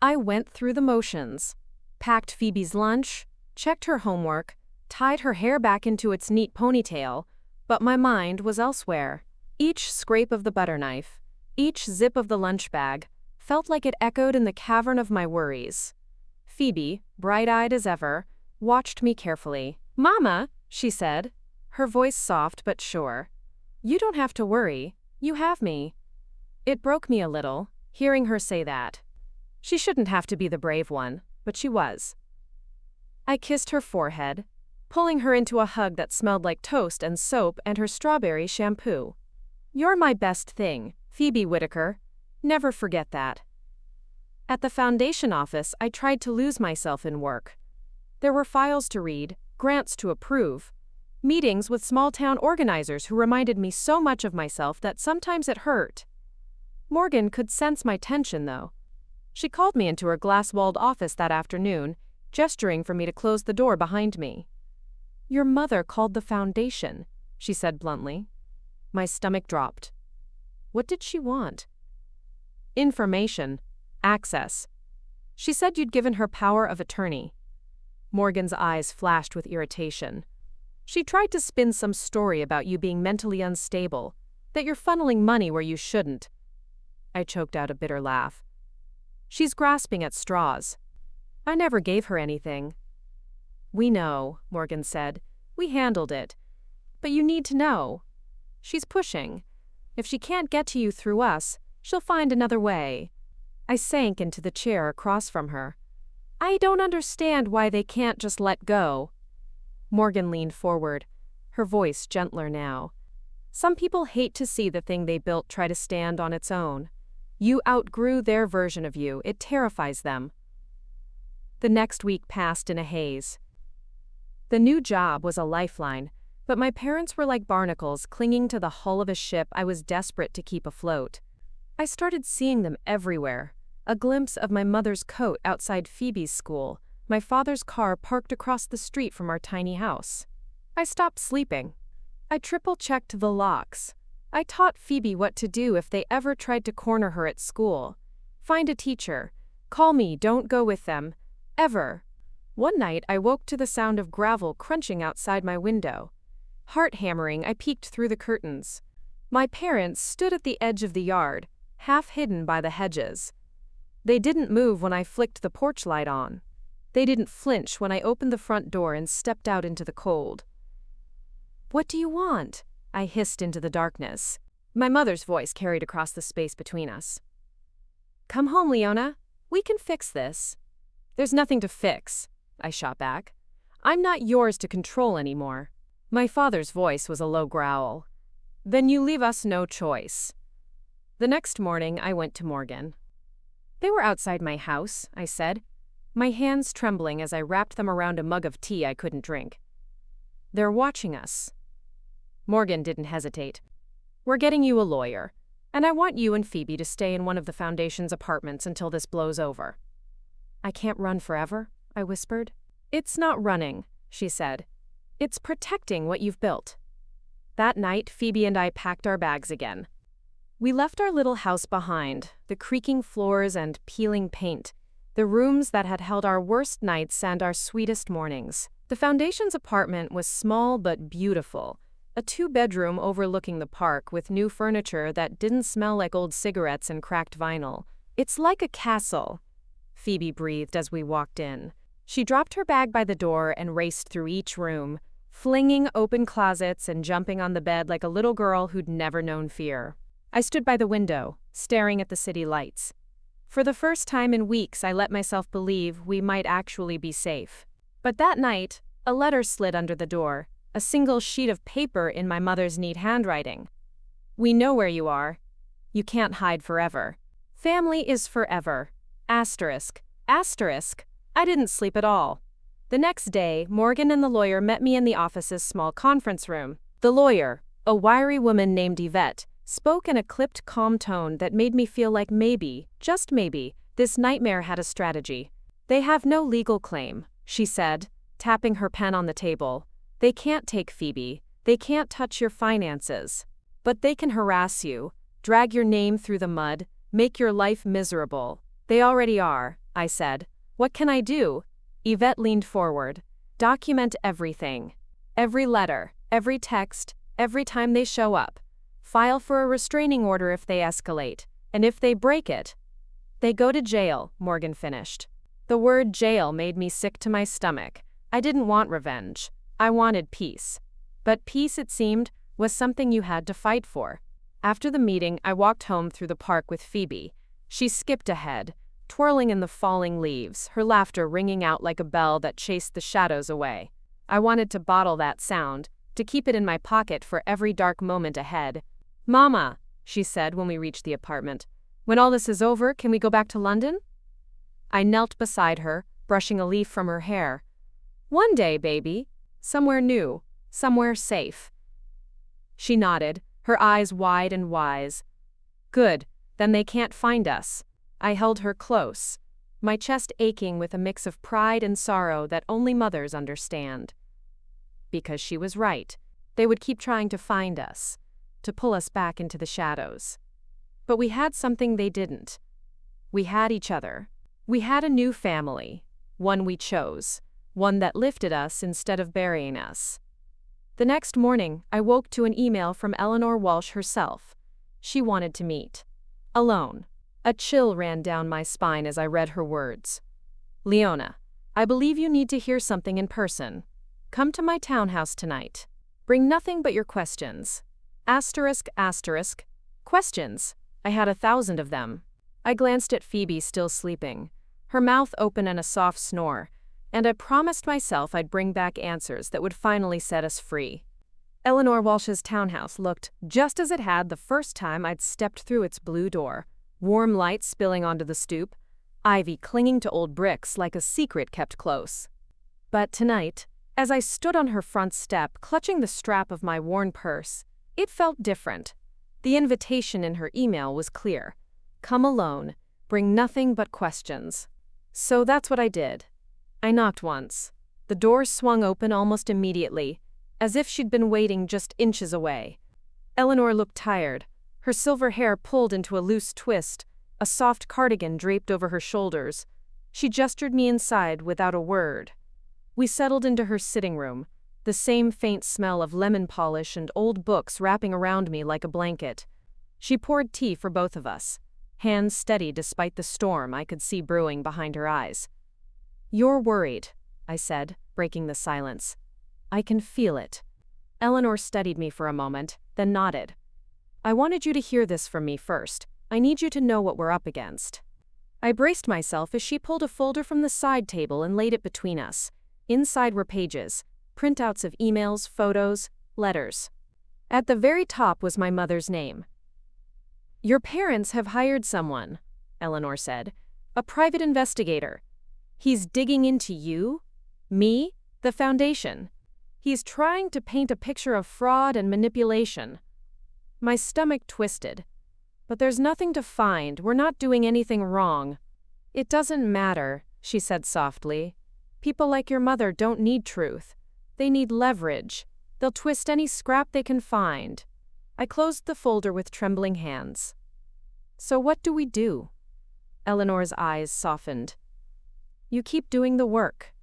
A: I went through the motions, packed Phoebe's lunch, checked her homework, tied her hair back into its neat ponytail, but my mind was elsewhere. Each scrape of the butter knife, each zip of the lunch bag, felt like it echoed in the cavern of my worries. Phoebe, bright-eyed as ever, watched me carefully. "Mama," she said, her voice soft but sure. "You don't have to worry. You have me." It broke me a little, hearing her say that. She shouldn't have to be the brave one, but she was. I kissed her forehead, pulling her into a hug that smelled like toast and soap and her strawberry shampoo. "You're my best thing, Phoebe Whitaker. Never forget that." At the Foundation office, I tried to lose myself in work. There were files to read, grants to approve, meetings with small-town organizers who reminded me so much of myself that sometimes it hurt. Morgan could sense my tension, though. She called me into her glass-walled office that afternoon, gesturing for me to close the door behind me. "Your mother called the Foundation," she said bluntly. My stomach dropped. What did she want? "Information. Access. She said you'd given her power of attorney." Morgan's eyes flashed with irritation. "She tried to spin some story about you being mentally unstable, that you're funneling money where you shouldn't." I choked out a bitter laugh. "She's grasping at straws. I never gave her anything." "We know," Morgan said. "We handled it. But you need to know. She's pushing. If she can't get to you through us, she'll find another way." I sank into the chair across from her. "I don't understand why they can't just let go." Morgan leaned forward, her voice gentler now. Some people hate to see the thing they built try to stand on its own. You outgrew their version of you. It terrifies them. The next week passed in a haze. The new job was a lifeline, but my parents were like barnacles clinging to the hull of a ship I was desperate to keep afloat. I started seeing them everywhere. A glimpse of my mother's coat outside Phoebe's school, my father's car parked across the street from our tiny house. I stopped sleeping. I triple-checked the locks. I taught Phoebe what to do if they ever tried to corner her at school. Find a teacher. Call me, don't go with them. Ever. One night I woke to the sound of gravel crunching outside my window. Heart hammering, I peeked through the curtains. My parents stood at the edge of the yard, half hidden by the hedges. They didn't move when I flicked the porch light on. They didn't flinch when I opened the front door and stepped out into the cold. "What do you want?" I hissed into the darkness. My mother's voice carried across the space between us. "Come home, Leona. We can fix this." "There's nothing to fix," I shot back. "I'm not yours to control anymore." My father's voice was a low growl. "Then you leave us no choice." The next morning I went to Morgan. "They were outside my house," I said, my hands trembling as I wrapped them around a mug of tea I couldn't drink. "They're watching us." Morgan didn't hesitate. "We're getting you a lawyer, and I want you and Phoebe to stay in one of the foundation's apartments until this blows over." "I can't run forever," I whispered. "It's not running," she said. "It's protecting what you've built." That night, Phoebe and I packed our bags again. We left our little house behind, the creaking floors and peeling paint, the rooms that had held our worst nights and our sweetest mornings. The foundation's apartment was small but beautiful, a 2-bedroom overlooking the park with new furniture that didn't smell like old cigarettes and cracked vinyl. "It's like a castle," Phoebe breathed as we walked in. She dropped her bag by the door and raced through each room, flinging open closets and jumping on the bed like a little girl who'd never known fear. I stood by the window, staring at the city lights. For the first time in weeks, I let myself believe we might actually be safe. But that night, a letter slid under the door, a single sheet of paper in my mother's neat handwriting. "We know where you are. You can't hide forever. Family is forever. Asterisk. Asterisk. I didn't sleep at all." The next day, Morgan and the lawyer met me in the office's small conference room. The lawyer, a wiry woman named Yvette, spoke in a clipped, calm tone that made me feel like maybe, just maybe, this nightmare had a strategy. "They have no legal claim," she said, tapping her pen on the table. "They can't take Phoebe. They can't touch your finances. But they can harass you, drag your name through the mud, make your life miserable." "They already are," I said. "What can I do?" Yvette leaned forward. "Document everything. Every letter, every text, every time they show up. File for a restraining order if they escalate, and if they break it, they go to jail," Morgan finished. The word jail made me sick to my stomach. I didn't want revenge. I wanted peace. But peace, it seemed, was something you had to fight for. After the meeting, I walked home through the park with Phoebe. She skipped ahead, twirling in the falling leaves, her laughter ringing out like a bell that chased the shadows away. I wanted to bottle that sound, to keep it in my pocket for every dark moment ahead. "Mama," she said when we reached the apartment, "when all this is over, can we go back to London?" I knelt beside her, brushing a leaf from her hair. "One day, baby. Somewhere new. Somewhere safe." She nodded, her eyes wide and wise. "Good, then they can't find us." I held her close, my chest aching with a mix of pride and sorrow that only mothers understand. Because she was right. They would keep trying to find us, to pull us back into the shadows. But we had something they didn't. We had each other. We had a new family, one we chose, one that lifted us instead of burying us. The next morning, I woke to an email from Eleanor Walsh herself. She wanted to meet. Alone. A chill ran down my spine as I read her words. "Leona, I believe you need to hear something in person. Come to my townhouse tonight. Bring nothing but your questions. Asterisk, asterisk. Questions. I had 1,000 of them." I glanced at Phoebe still sleeping, her mouth open in a soft snore, and I promised myself I'd bring back answers that would finally set us free. Eleanor Walsh's townhouse looked just as it had the first time I'd stepped through its blue door. Warm light spilling onto the stoop, ivy clinging to old bricks like a secret kept close. But tonight, as I stood on her front step clutching the strap of my worn purse, it felt different. The invitation in her email was clear. Come alone, bring nothing but questions. So that's what I did. I knocked once. The door swung open almost immediately, as if she'd been waiting just inches away. Eleanor looked tired, her silver hair pulled into a loose twist, a soft cardigan draped over her shoulders. She gestured me inside without a word. We settled into her sitting room, the same faint smell of lemon polish and old books wrapping around me like a blanket. She poured tea for both of us, hands steady despite the storm I could see brewing behind her eyes. "You're worried," I said, breaking the silence. "I can feel it." Eleanor studied me for a moment, then nodded. "I wanted you to hear this from me first. I need you to know what we're up against." I braced myself as she pulled a folder from the side table and laid it between us. Inside were pages, printouts of emails, photos, letters. At the very top was my mother's name. "Your parents have hired someone," Eleanor said. "A private investigator. He's digging into you, me, the foundation. He's trying to paint a picture of fraud and manipulation." My stomach twisted. "But there's nothing to find. We're not doing anything wrong." "It doesn't matter," she said softly. "People like your mother don't need truth. They need leverage. They'll twist any scrap they can find." I closed the folder with trembling hands. "So what do we do?" Eleanor's eyes softened. "You keep doing the work.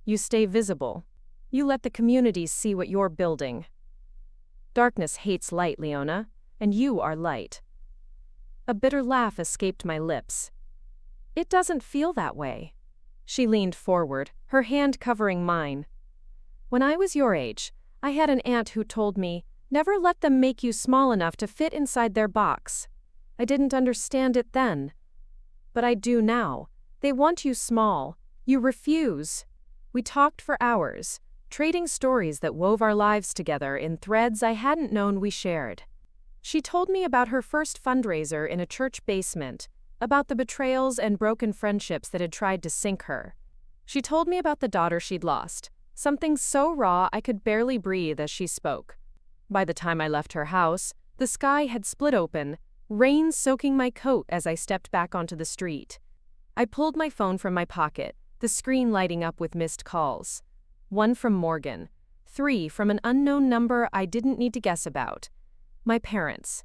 A: You stay visible. You let the community see what you're building. Darkness hates light, Leona, and you are light." A bitter laugh escaped my lips. "It doesn't feel that way." She leaned forward, her hand covering mine. "When I was your age, I had an aunt who told me, never let them make you small enough to fit inside their box. I didn't understand it then. But I do now. They want you small. You refuse." We talked for hours, trading stories that wove our lives together in threads I hadn't known we shared. She told me about her first fundraiser in a church basement, about the betrayals and broken friendships that had tried to sink her. She told me about the daughter she'd lost, something so raw I could barely breathe as she spoke. By the time I left her house, the sky had split open, rain soaking my coat as I stepped back onto the street. I pulled my phone from my pocket, the screen lighting up with missed calls. 1 from Morgan, 3 from an unknown number I didn't need to guess about. My parents.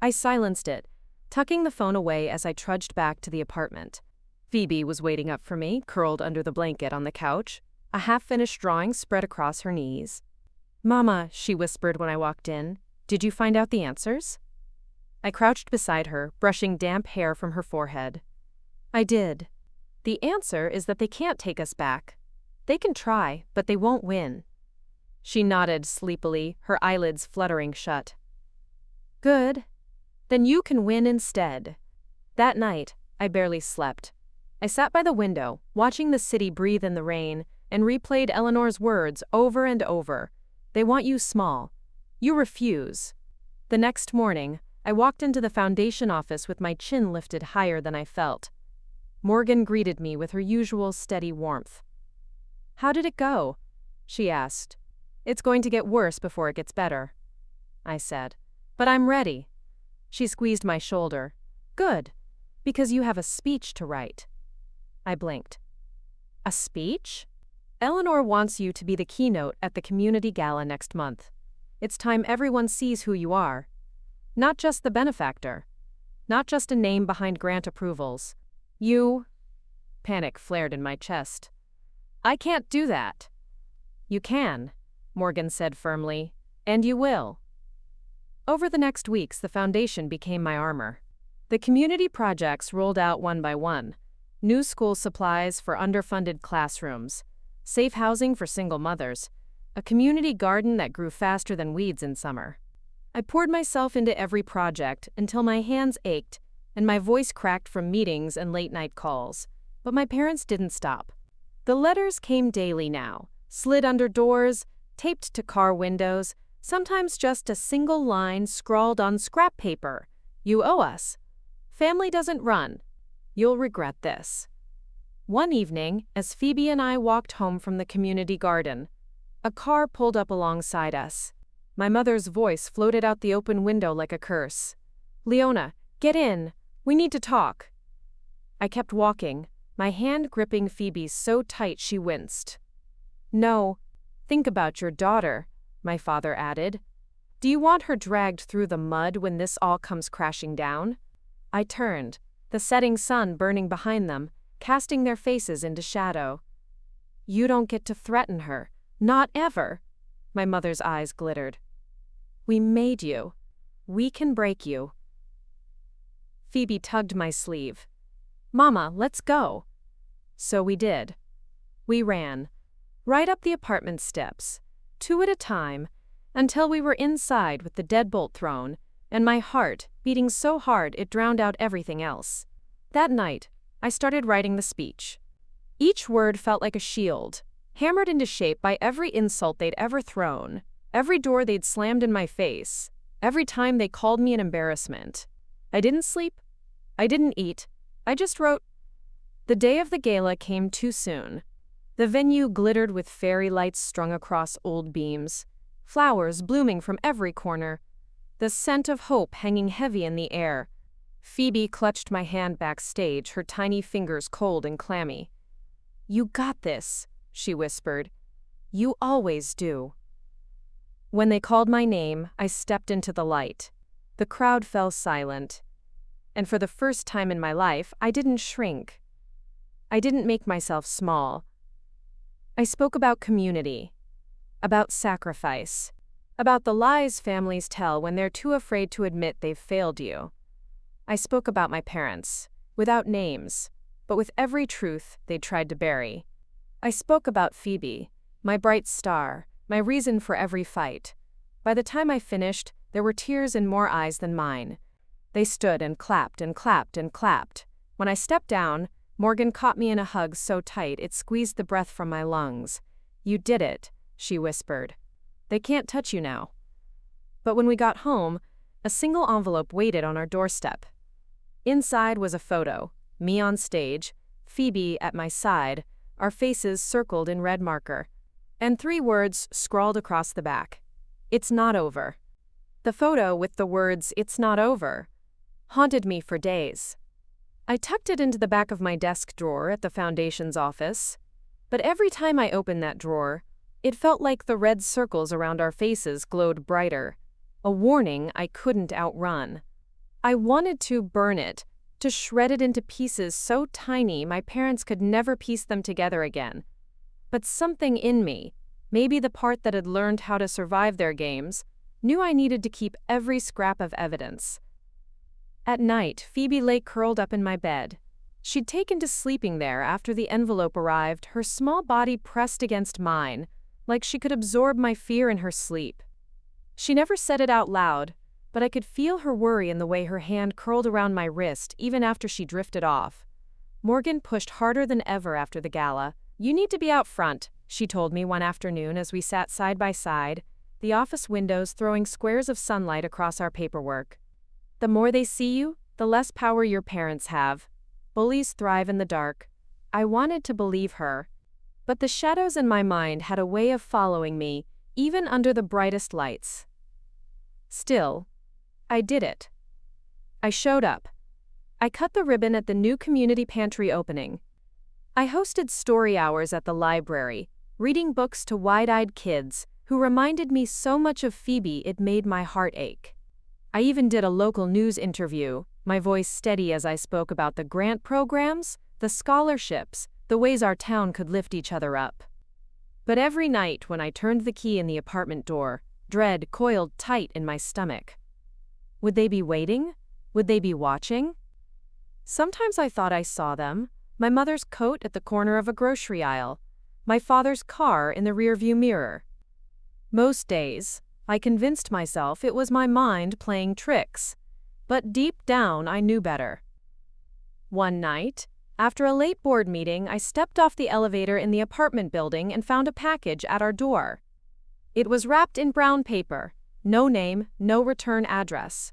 A: I silenced it, tucking the phone away as I trudged back to the apartment. Phoebe was waiting up for me, curled under the blanket on the couch, a half-finished drawing spread across her knees. "Mama," she whispered when I walked in, "did you find out the answers?" I crouched beside her, brushing damp hair from her forehead. "I did. The answer is that they can't take us back. They can try, but they won't win." She nodded sleepily, her eyelids fluttering shut. "Good. Then you can win instead." That night, I barely slept. I sat by the window, watching the city breathe in the rain, and replayed Eleanor's words over and over. "They want you small. You refuse." The next morning, I walked into the foundation office with my chin lifted higher than I felt. Morgan greeted me with her usual steady warmth. "How did it go?" she asked. "It's going to get worse before it gets better," I said. "But I'm ready." She squeezed my shoulder. "Good, because you have a speech to write." I blinked. "A speech?" "Eleanor wants you to be the keynote at the community gala next month. It's time everyone sees who you are. Not just the benefactor. Not just a name behind grant approvals. You—" Panic flared in my chest. "I can't do that." "You can," Morgan said firmly, "and you will." Over the next weeks, the foundation became my armor. The community projects rolled out one by one. New school supplies for underfunded classrooms, safe housing for single mothers, a community garden that grew faster than weeds in summer. I poured myself into every project until my hands ached and my voice cracked from meetings and late-night calls. But my parents didn't stop. The letters came daily now, slid under doors, taped to car windows, Sometimes just a single line scrawled on scrap paper. You owe us. Family doesn't run. You'll regret this. One evening, as Phoebe and I walked home from the community garden, a car pulled up alongside us. My mother's voice floated out the open window like a curse. "Leona, get in. We need to talk." I kept walking, my hand gripping Phoebe's so tight she winced. "No, think about your daughter," my father added. "Do you want her dragged through the mud when this all comes crashing down?" I turned, the setting sun burning behind them, casting their faces into shadow. "You don't get to threaten her. Not ever." My mother's eyes glittered. "We made you. We can break you." Phoebe tugged my sleeve. "Mama, let's go." So we did. We ran, right up the apartment steps, 2 at a time, until we were inside with the deadbolt thrown, and my heart beating so hard it drowned out everything else. That night, I started writing the speech. Each word felt like a shield, hammered into shape by every insult they'd ever thrown, every door they'd slammed in my face, every time they called me an embarrassment. I didn't sleep. I didn't eat. I just wrote. The day of the gala came too soon. The venue glittered with fairy lights strung across old beams, flowers blooming from every corner, the scent of hope hanging heavy in the air. Phoebe clutched my hand backstage, her tiny fingers cold and clammy. "You got this," she whispered. "You always do." When they called my name, I stepped into the light. The crowd fell silent. And for the first time in my life, I didn't shrink. I didn't make myself small. I spoke about community, about sacrifice, about the lies families tell when they're too afraid to admit they've failed you. I spoke about my parents, without names, but with every truth they'd tried to bury. I spoke about Phoebe, my bright star, my reason for every fight. By the time I finished, there were tears in more eyes than mine. They stood and clapped and clapped and clapped. When I stepped down, Morgan caught me in a hug so tight it squeezed the breath from my lungs. "You did it," she whispered. "They can't touch you now." But when we got home, a single envelope waited on our doorstep. Inside was a photo, me on stage, Phoebe at my side, our faces circled in red marker, and 3 words scrawled across the back. "It's not over." The photo with the words "It's not over" haunted me for days. I tucked it into the back of my desk drawer at the foundation's office, but every time I opened that drawer, it felt like the red circles around our faces glowed brighter, a warning I couldn't outrun. I wanted to burn it, to shred it into pieces so tiny my parents could never piece them together again. But something in me, maybe the part that had learned how to survive their games, knew I needed to keep every scrap of evidence. At night, Phoebe lay curled up in my bed. She'd taken to sleeping there after the envelope arrived, her small body pressed against mine, like she could absorb my fear in her sleep. She never said it out loud, but I could feel her worry in the way her hand curled around my wrist even after she drifted off. Morgan pushed harder than ever after the gala. "You need to be out front," she told me one afternoon as we sat side by side, the office windows throwing squares of sunlight across our paperwork. "The more they see you, the less power your parents have. Bullies thrive in the dark." I wanted to believe her, but the shadows in my mind had a way of following me, even under the brightest lights. Still, I did it. I showed up. I cut the ribbon at the new community pantry opening. I hosted story hours at the library, reading books to wide-eyed kids who reminded me so much of Phoebe it made my heart ache. I even did a local news interview, my voice steady as I spoke about the grant programs, the scholarships, the ways our town could lift each other up. But every night when I turned the key in the apartment door, dread coiled tight in my stomach. Would they be waiting? Would they be watching? Sometimes I thought I saw them, my mother's coat at the corner of a grocery aisle, my father's car in the rearview mirror. Most days, I convinced myself it was my mind playing tricks, but deep down I knew better. One night, after a late board meeting, I stepped off the elevator in the apartment building and found a package at our door. It was wrapped in brown paper. No name, no return address.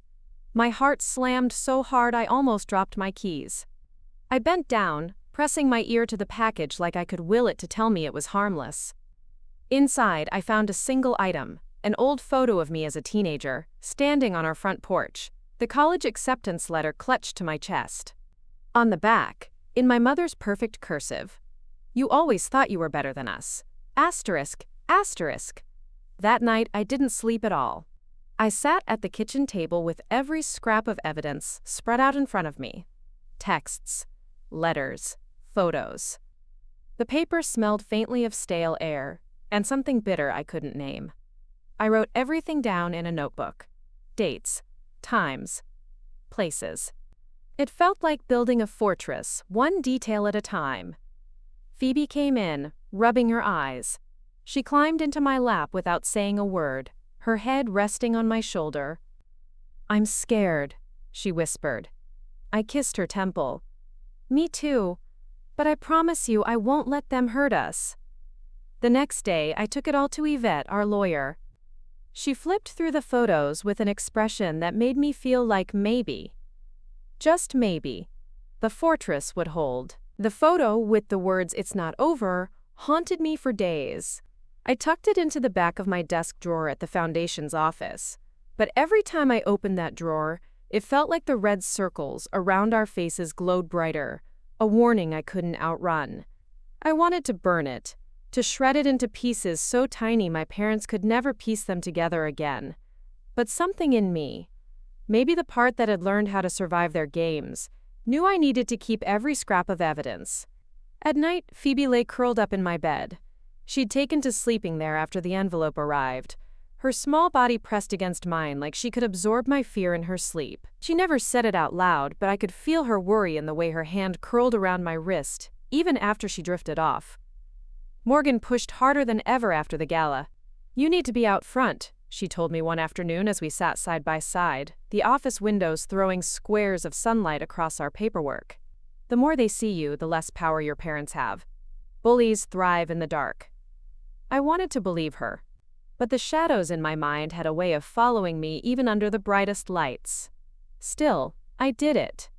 A: My heart slammed so hard I almost dropped my keys. I bent down, pressing my ear to the package like I could will it to tell me it was harmless. Inside, I found a single item, an old photo of me as a teenager, standing on our front porch, the college acceptance letter clutched to my chest. On the back, in my mother's perfect cursive, "You always thought you were better than us. Asterisk, asterisk." That night, I didn't sleep at all. I sat at the kitchen table with every scrap of evidence spread out in front of me. Texts, letters, photos. The paper smelled faintly of stale air, and something bitter I couldn't name. I wrote everything down in a notebook. Dates, times, places. It felt like building a fortress, one detail at a time. Phoebe came in, rubbing her eyes. She climbed into my lap without saying a word, her head resting on my shoulder. "I'm scared," she whispered. I kissed her temple. "Me too, but I promise you I won't let them hurt us." The next day, I took it all to Yvette, our lawyer. She flipped through the photos with an expression that made me feel like maybe, just maybe, the fortress would hold. The photo with the words "It's not over" haunted me for days. I tucked it into the back of my desk drawer at the Foundation's office. But every time I opened that drawer, it felt like the red circles around our faces glowed brighter, a warning I couldn't outrun. I wanted to burn it, to shred it into pieces so tiny my parents could never piece them together again. But something in me, maybe the part that had learned how to survive their games, knew I needed to keep every scrap of evidence. At night, Phoebe lay curled up in my bed. She'd taken to sleeping there after the envelope arrived, her small body pressed against mine like she could absorb my fear in her sleep. She never said it out loud, but I could feel her worry in the way her hand curled around my wrist, even after she drifted off. Morgan pushed harder than ever after the gala. "You need to be out front," she told me one afternoon as we sat side by side, the office windows throwing squares of sunlight across our paperwork. "The more they see you, the less power your parents have. Bullies thrive in the dark." I wanted to believe her, but the shadows in my mind had a way of following me even under the brightest lights. Still, I did it.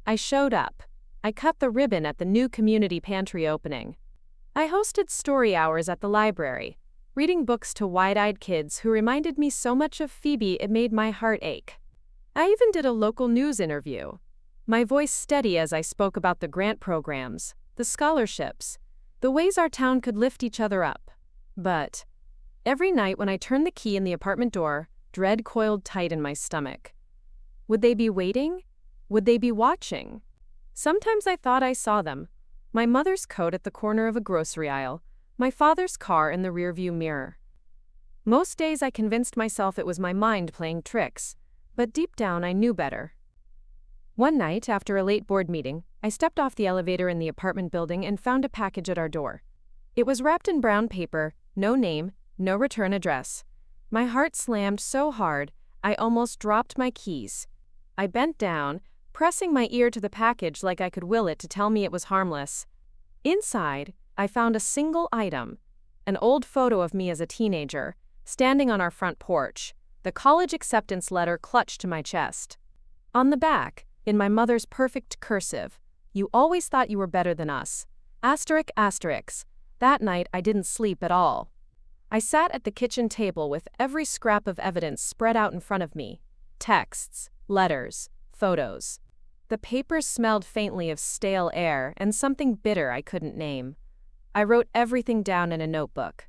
A: I showed up. I cut the ribbon at the new community pantry opening. I hosted story hours at the library, reading books to wide-eyed kids who reminded me so much of Phoebe it made my heart ache. I even did a local news interview, my voice steady as I spoke about the grant programs, the scholarships, the ways our town could lift each other up. But every night when I turned the key in the apartment door, dread coiled tight in my stomach. Would they be waiting? Would they be watching? Sometimes I thought I saw them. My mother's coat at the corner of a grocery aisle, my father's car in the rearview mirror. Most days I convinced myself it was my mind playing tricks, but deep down I knew better. One night, after a late board meeting, I stepped off the elevator in the apartment building and found a package at our door. It was wrapped in brown paper, no name, no return address. My heart slammed so hard, I almost dropped my keys. I bent down, pressing my ear to the package like I could will it to tell me it was harmless. Inside, I found a single item, an old photo of me as a teenager, standing on our front porch, the college acceptance letter clutched to my chest. On the back, in my mother's perfect cursive, "You always thought you were better than us. Asterisk, asterisk." That night, I didn't sleep at all. I sat at the kitchen table with every scrap of evidence spread out in front of me. Texts, letters, photos. The papers smelled faintly of stale air and something bitter I couldn't name. I wrote everything down in a notebook.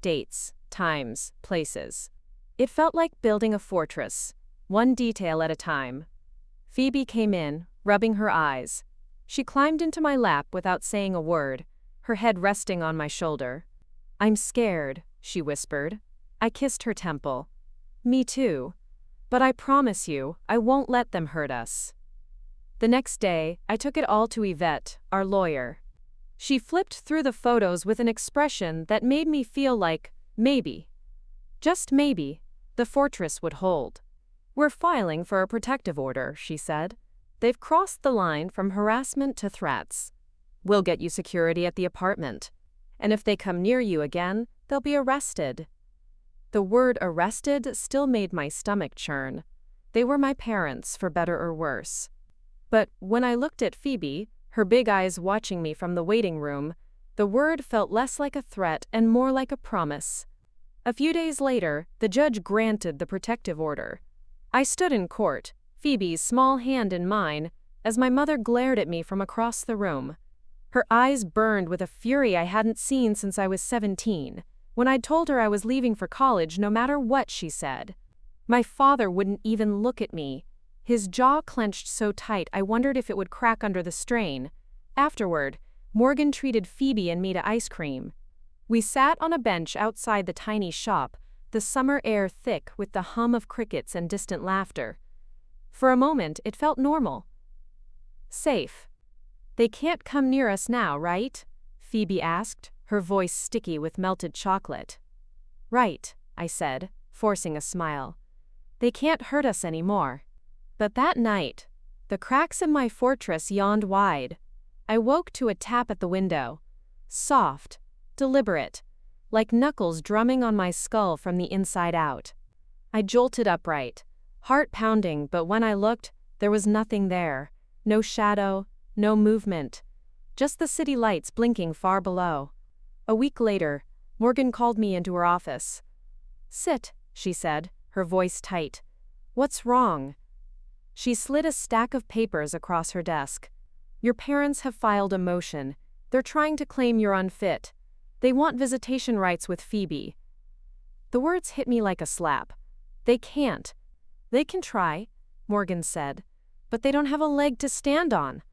A: Dates, times, places. It felt like building a fortress, one detail at a time. Phoebe came in, rubbing her eyes. She climbed into my lap without saying a word, her head resting on my shoulder. "I'm scared," she whispered. I kissed her temple. "Me too. But I promise you, I won't let them hurt us." The next day, I took it all to Yvette, our lawyer. She flipped through the photos with an expression that made me feel like, maybe, just maybe, the fortress would hold. "We're filing for a protective order," she said. "They've crossed the line from harassment to threats. We'll get you security at the apartment. And if they come near you again, they'll be arrested." The word arrested still made my stomach churn. They were my parents, for better or worse. But when I looked at Phoebe, her big eyes watching me from the waiting room, the word felt less like a threat and more like a promise. A few days later, the judge granted the protective order. I stood in court, Phoebe's small hand in mine, as my mother glared at me from across the room. Her eyes burned with a fury I hadn't seen since I was 17, when I'd told her I was leaving for college no matter what she said. My father wouldn't even look at me. His jaw clenched so tight I wondered if it would crack under the strain. Afterward, Morgan treated Phoebe and me to ice cream. We sat on a bench outside the tiny shop, the summer air thick with the hum of crickets and distant laughter. For a moment, it felt normal. Safe. "They can't come near us now, right?" Phoebe asked, her voice sticky with melted chocolate. "Right," I said, forcing a smile. "They can't hurt us anymore." But that night, the cracks in my fortress yawned wide. I woke to a tap at the window. Soft, deliberate, like knuckles drumming on my skull from the inside out. I jolted upright, heart pounding, but when I looked, there was nothing there. No shadow, no movement. Just the city lights blinking far below. A week later, Morgan called me into her office. "Sit," she said, her voice tight. "What's wrong?" She slid a stack of papers across her desk. "Your parents have filed a motion. They're trying to claim you're unfit. They want visitation rights with Phoebe." The words hit me like a slap. "They can't." "They can try," Morgan said, "but they don't have a leg to stand on."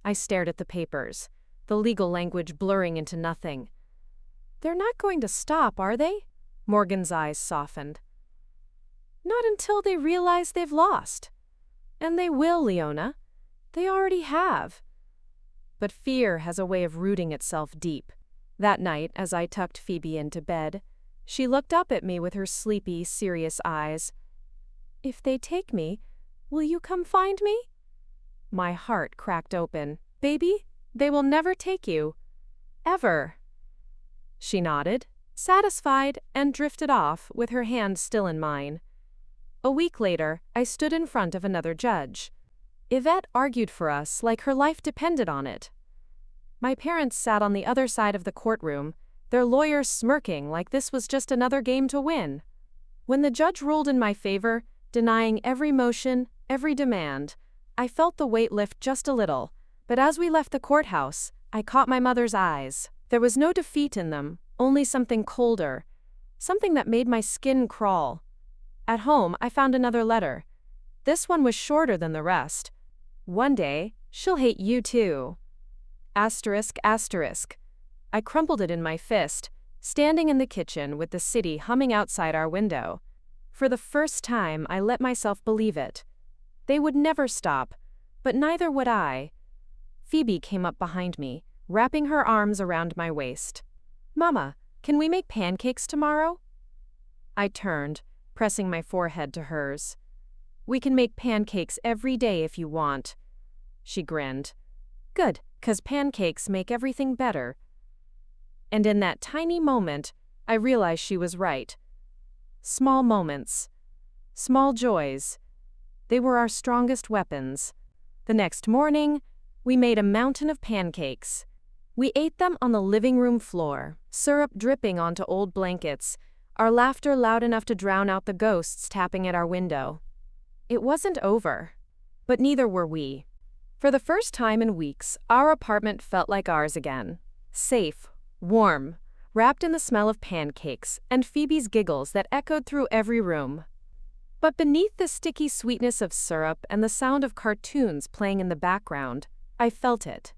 A: I stared at the papers, the legal language blurring into nothing. "They're not going to stop, are they?" Morgan's eyes softened. "Not until they realize they've lost. And they will, Leona. They already have." But fear has a way of rooting itself deep. That night, as I tucked Phoebe into bed, she looked up at me with her sleepy, serious eyes. "If they take me, will you come find me?" My heart cracked open. "Baby, they will never take you. Ever." She nodded, satisfied, and drifted off, with her hand still in mine. A week later, I stood in front of another judge. Yvette argued for us like her life depended on it. My parents sat on the other side of the courtroom, their lawyers smirking like this was just another game to win. When the judge ruled in my favor, denying every motion, every demand, I felt the weight lift just a little, but as we left the courthouse, I caught my mother's eyes. There was no defeat in them, only something colder, something that made my skin crawl. At home, I found another letter. This one was shorter than the rest. "One day, she'll hate you too. Asterisk, asterisk." I crumpled it in my fist, standing in the kitchen with the city humming outside our window. For the first time, I let myself believe it. They would never stop, but neither would I. Phoebe came up behind me, wrapping her arms around my waist. "Mama, can we make pancakes tomorrow?" I turned, pressing my forehead to hers. "We can make pancakes every day if you want." She grinned. "Good, 'cause pancakes make everything better." And in that tiny moment, I realized she was right. Small moments, small joys, they were our strongest weapons. The next morning, we made a mountain of pancakes. We ate them on the living room floor, syrup dripping onto old blankets, our laughter loud enough to drown out the ghosts tapping at our window. It wasn't over, but neither were we. For the first time in weeks, our apartment felt like ours again. Safe, warm, wrapped in the smell of pancakes and Phoebe's giggles that echoed through every room. But beneath the sticky sweetness of syrup and the sound of cartoons playing in the background, I felt it.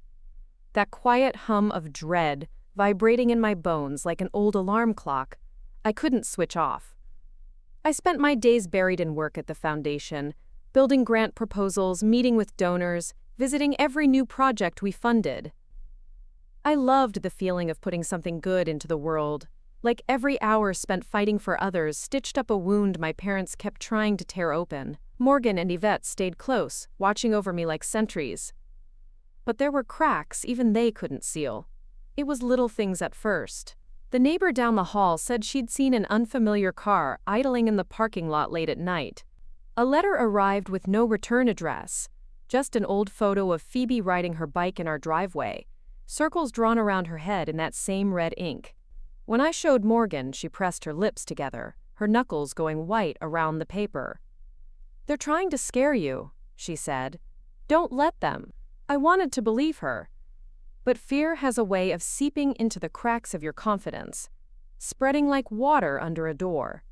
A: That quiet hum of dread vibrating in my bones like an old alarm clock. I couldn't switch off. I spent my days buried in work at the foundation, building grant proposals, meeting with donors, visiting every new project we funded. I loved the feeling of putting something good into the world, like every hour spent fighting for others stitched up a wound my parents kept trying to tear open. Morgan and Yvette stayed close, watching over me like sentries. But there were cracks even they couldn't seal. It was little things at first. The neighbor down the hall said she'd seen an unfamiliar car idling in the parking lot late at night. A letter arrived with no return address, just an old photo of Phoebe riding her bike in our driveway, circles drawn around her head in that same red ink. When I showed Morgan, she pressed her lips together, her knuckles going white around the paper. "They're trying to scare you," she said. "Don't let them." I wanted to believe her. But fear has a way of seeping into the cracks of your confidence, spreading like water under a door.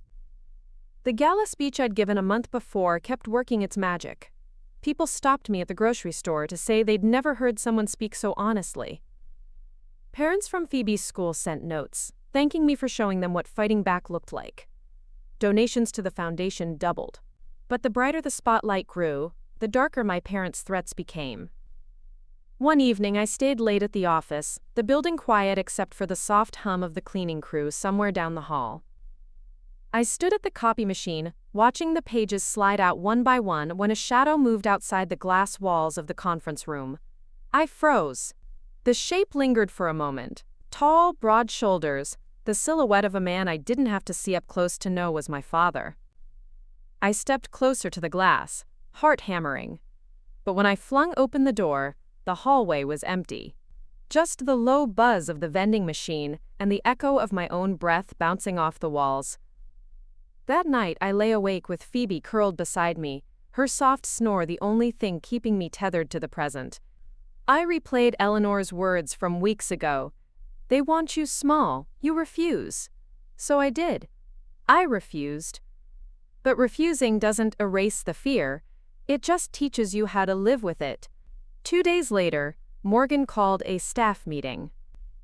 A: The gala speech I'd given a month before kept working its magic. People stopped me at the grocery store to say they'd never heard someone speak so honestly. Parents from Phoebe's school sent notes, thanking me for showing them what fighting back looked like. Donations to the foundation doubled. But the brighter the spotlight grew, the darker my parents' threats became. One evening I stayed late at the office, the building quiet except for the soft hum of the cleaning crew somewhere down the hall. I stood at the copy machine, watching the pages slide out one by one when a shadow moved outside the glass walls of the conference room. I froze. The shape lingered for a moment. Tall, broad shoulders, the silhouette of a man I didn't have to see up close to know was my father. I stepped closer to the glass, heart hammering. But when I flung open the door, the hallway was empty. Just the low buzz of the vending machine and the echo of my own breath bouncing off the walls. That night I lay awake with Phoebe curled beside me, her soft snore the only thing keeping me tethered to the present. I replayed Eleanor's words from weeks ago. "They want you small, you refuse." So I did. I refused. But refusing doesn't erase the fear, it just teaches you how to live with it. 2 days later, Morgan called a staff meeting.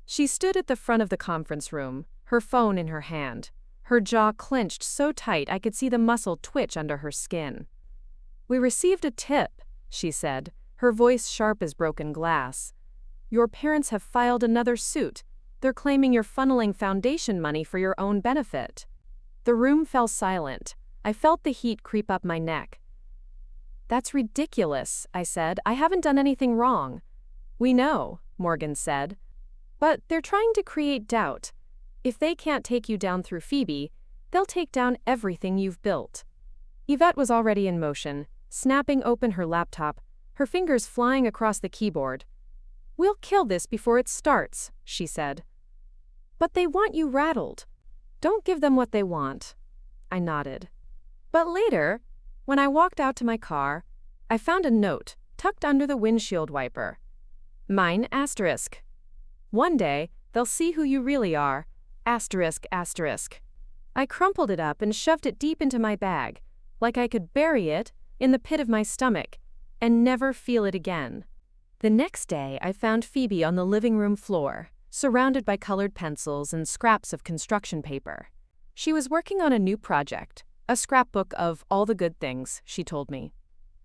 A: She stood at the front of the conference room, her phone in her hand, her jaw clenched so tight I could see the muscle twitch under her skin. "We received a tip," she said, her voice sharp as broken glass. "Your parents have filed another suit. They're claiming you're funneling foundation money for your own benefit." The room fell silent. I felt the heat creep up my neck. "That's ridiculous," I said. "I haven't done anything wrong." "We know," Morgan said. "But they're trying to create doubt. If they can't take you down through Phoebe, they'll take down everything you've built." Yvette was already in motion, snapping open her laptop, her fingers flying across the keyboard. "We'll kill this before it starts," she said. "But they want you rattled." "Don't give them what they want." I nodded. But later, when I walked out to my car, I found a note tucked under the windshield wiper. Mine, asterisk. "One day, they'll see who you really are, asterisk, asterisk." I crumpled it up and shoved it deep into my bag, like I could bury it in the pit of my stomach and never feel it again. The next day, I found Phoebe on the living room floor, surrounded by colored pencils and scraps of construction paper. She was working on a new project. A scrapbook of all the good things, she told me.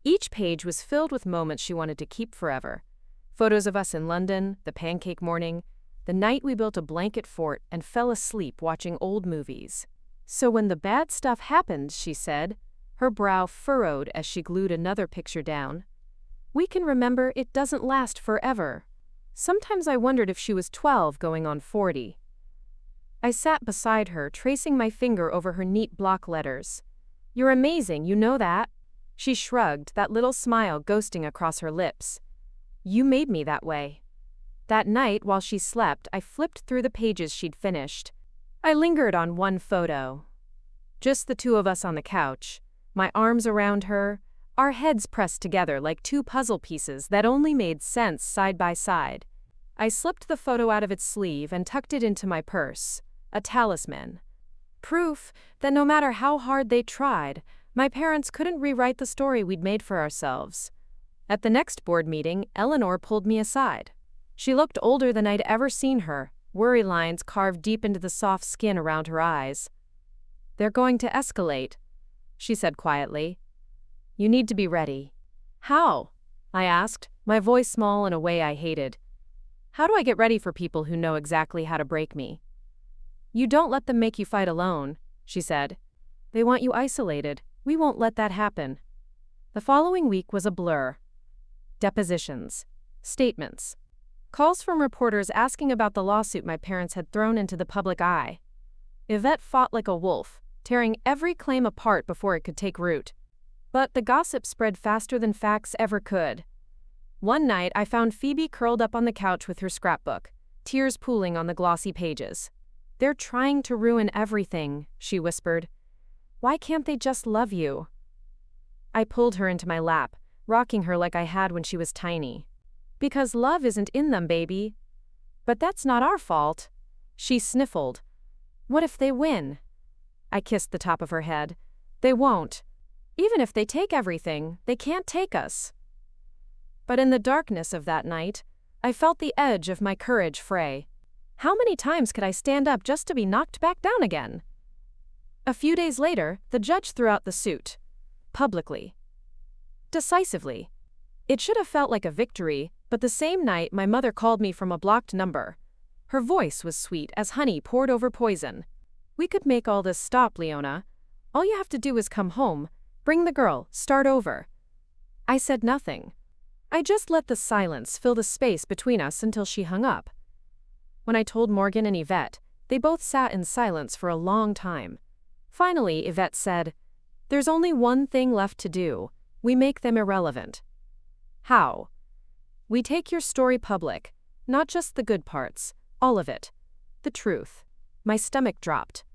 A: Each page was filled with moments she wanted to keep forever. Photos of us in London, the pancake morning, the night we built a blanket fort and fell asleep watching old movies. "So when the bad stuff happened," she said, her brow furrowed as she glued another picture down, "we can remember it doesn't last forever." Sometimes I wondered if she was 12 going on 40. I sat beside her, tracing my finger over her neat block letters. "You're amazing, you know that?" She shrugged, that little smile ghosting across her lips. "You made me that way." That night, while she slept, I flipped through the pages she'd finished. I lingered on one photo. Just the two of us on the couch, my arms around her, our heads pressed together like two puzzle pieces that only made sense side by side. I slipped the photo out of its sleeve and tucked it into my purse. A talisman. Proof that no matter how hard they tried, my parents couldn't rewrite the story we'd made for ourselves. At the next board meeting, Eleanor pulled me aside. She looked older than I'd ever seen her, worry lines carved deep into the soft skin around her eyes. "They're going to escalate," she said quietly. "You need to be ready." "How?" I asked, my voice small in a way I hated. "How do I get ready for people who know exactly how to break me?" "You don't let them make you fight alone," she said. "They want you isolated. We won't let that happen." The following week was a blur. Depositions. Statements. Calls from reporters asking about the lawsuit my parents had thrown into the public eye. Yvette fought like a wolf, tearing every claim apart before it could take root. But the gossip spread faster than facts ever could. One night, I found Phoebe curled up on the couch with her scrapbook, tears pooling on the glossy pages. "They're trying to ruin everything," she whispered. "Why can't they just love you?" I pulled her into my lap, rocking her like I had when she was tiny. "Because love isn't in them, baby." "But that's not our fault." She sniffled. "What if they win?" I kissed the top of her head. "They won't. Even if they take everything, they can't take us." But in the darkness of that night, I felt the edge of my courage fray. How many times could I stand up just to be knocked back down again? A few days later, the judge threw out the suit. Publicly. Decisively. It should have felt like a victory, but the same night my mother called me from a blocked number. Her voice was sweet as honey poured over poison. "We could make all this stop, Leona. All you have to do is come home, bring the girl, start over." I said nothing. I just let the silence fill the space between us until she hung up. When I told Morgan and Yvette, they both sat in silence for a long time. Finally, Yvette said, "There's only one thing left to do. We make them irrelevant." "How?" "We take your story public, not just the good parts, all of it. The truth." My stomach dropped.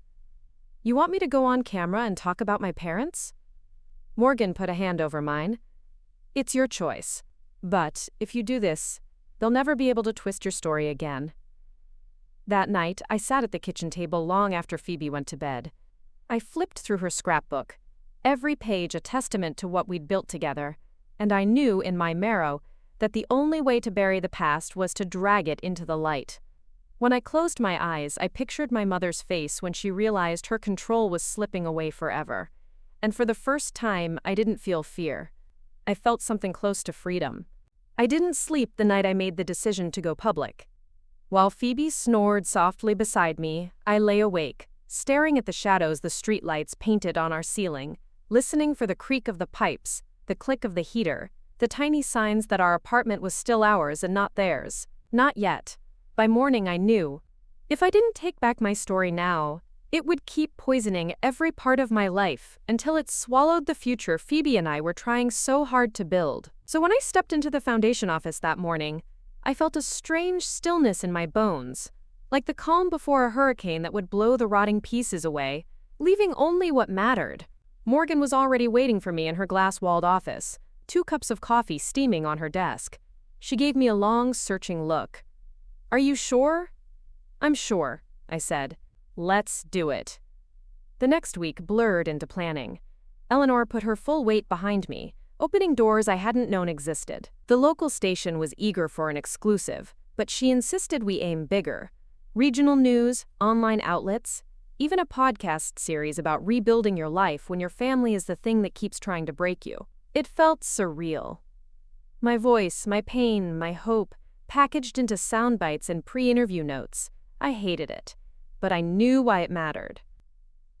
A: "You want me to go on camera and talk about my parents?" Morgan put a hand over mine. "It's your choice. But if you do this, they'll never be able to twist your story again." That night, I sat at the kitchen table long after Phoebe went to bed. I flipped through her scrapbook, every page a testament to what we'd built together, and I knew in my marrow that the only way to bury the past was to drag it into the light. When I closed my eyes, I pictured my mother's face when she realized her control was slipping away forever. And for the first time, I didn't feel fear. I felt something close to freedom. I didn't sleep the night I made the decision to go public. While Phoebe snored softly beside me, I lay awake, staring at the shadows the streetlights painted on our ceiling, listening for the creak of the pipes, the click of the heater, the tiny signs that our apartment was still ours and not theirs. Not yet. By morning I knew. If I didn't take back my story now, it would keep poisoning every part of my life until it swallowed the future Phoebe and I were trying so hard to build. So when I stepped into the foundation office that morning, I felt a strange stillness in my bones, like the calm before a hurricane that would blow the rotting pieces away, leaving only what mattered. Morgan was already waiting for me in her glass-walled office, 2 cups of coffee steaming on her desk. She gave me a long, searching look. "Are you sure?" "I'm sure," I said. "Let's do it." The next week blurred into planning. Eleanor put her full weight behind me, opening doors I hadn't known existed. The local station was eager for an exclusive, but she insisted we aim bigger. Regional news, online outlets, even a podcast series about rebuilding your life when your family is the thing that keeps trying to break you. It felt surreal. My voice, my pain, my hope, packaged into sound bites and pre-interview notes. I hated it, but I knew why it mattered.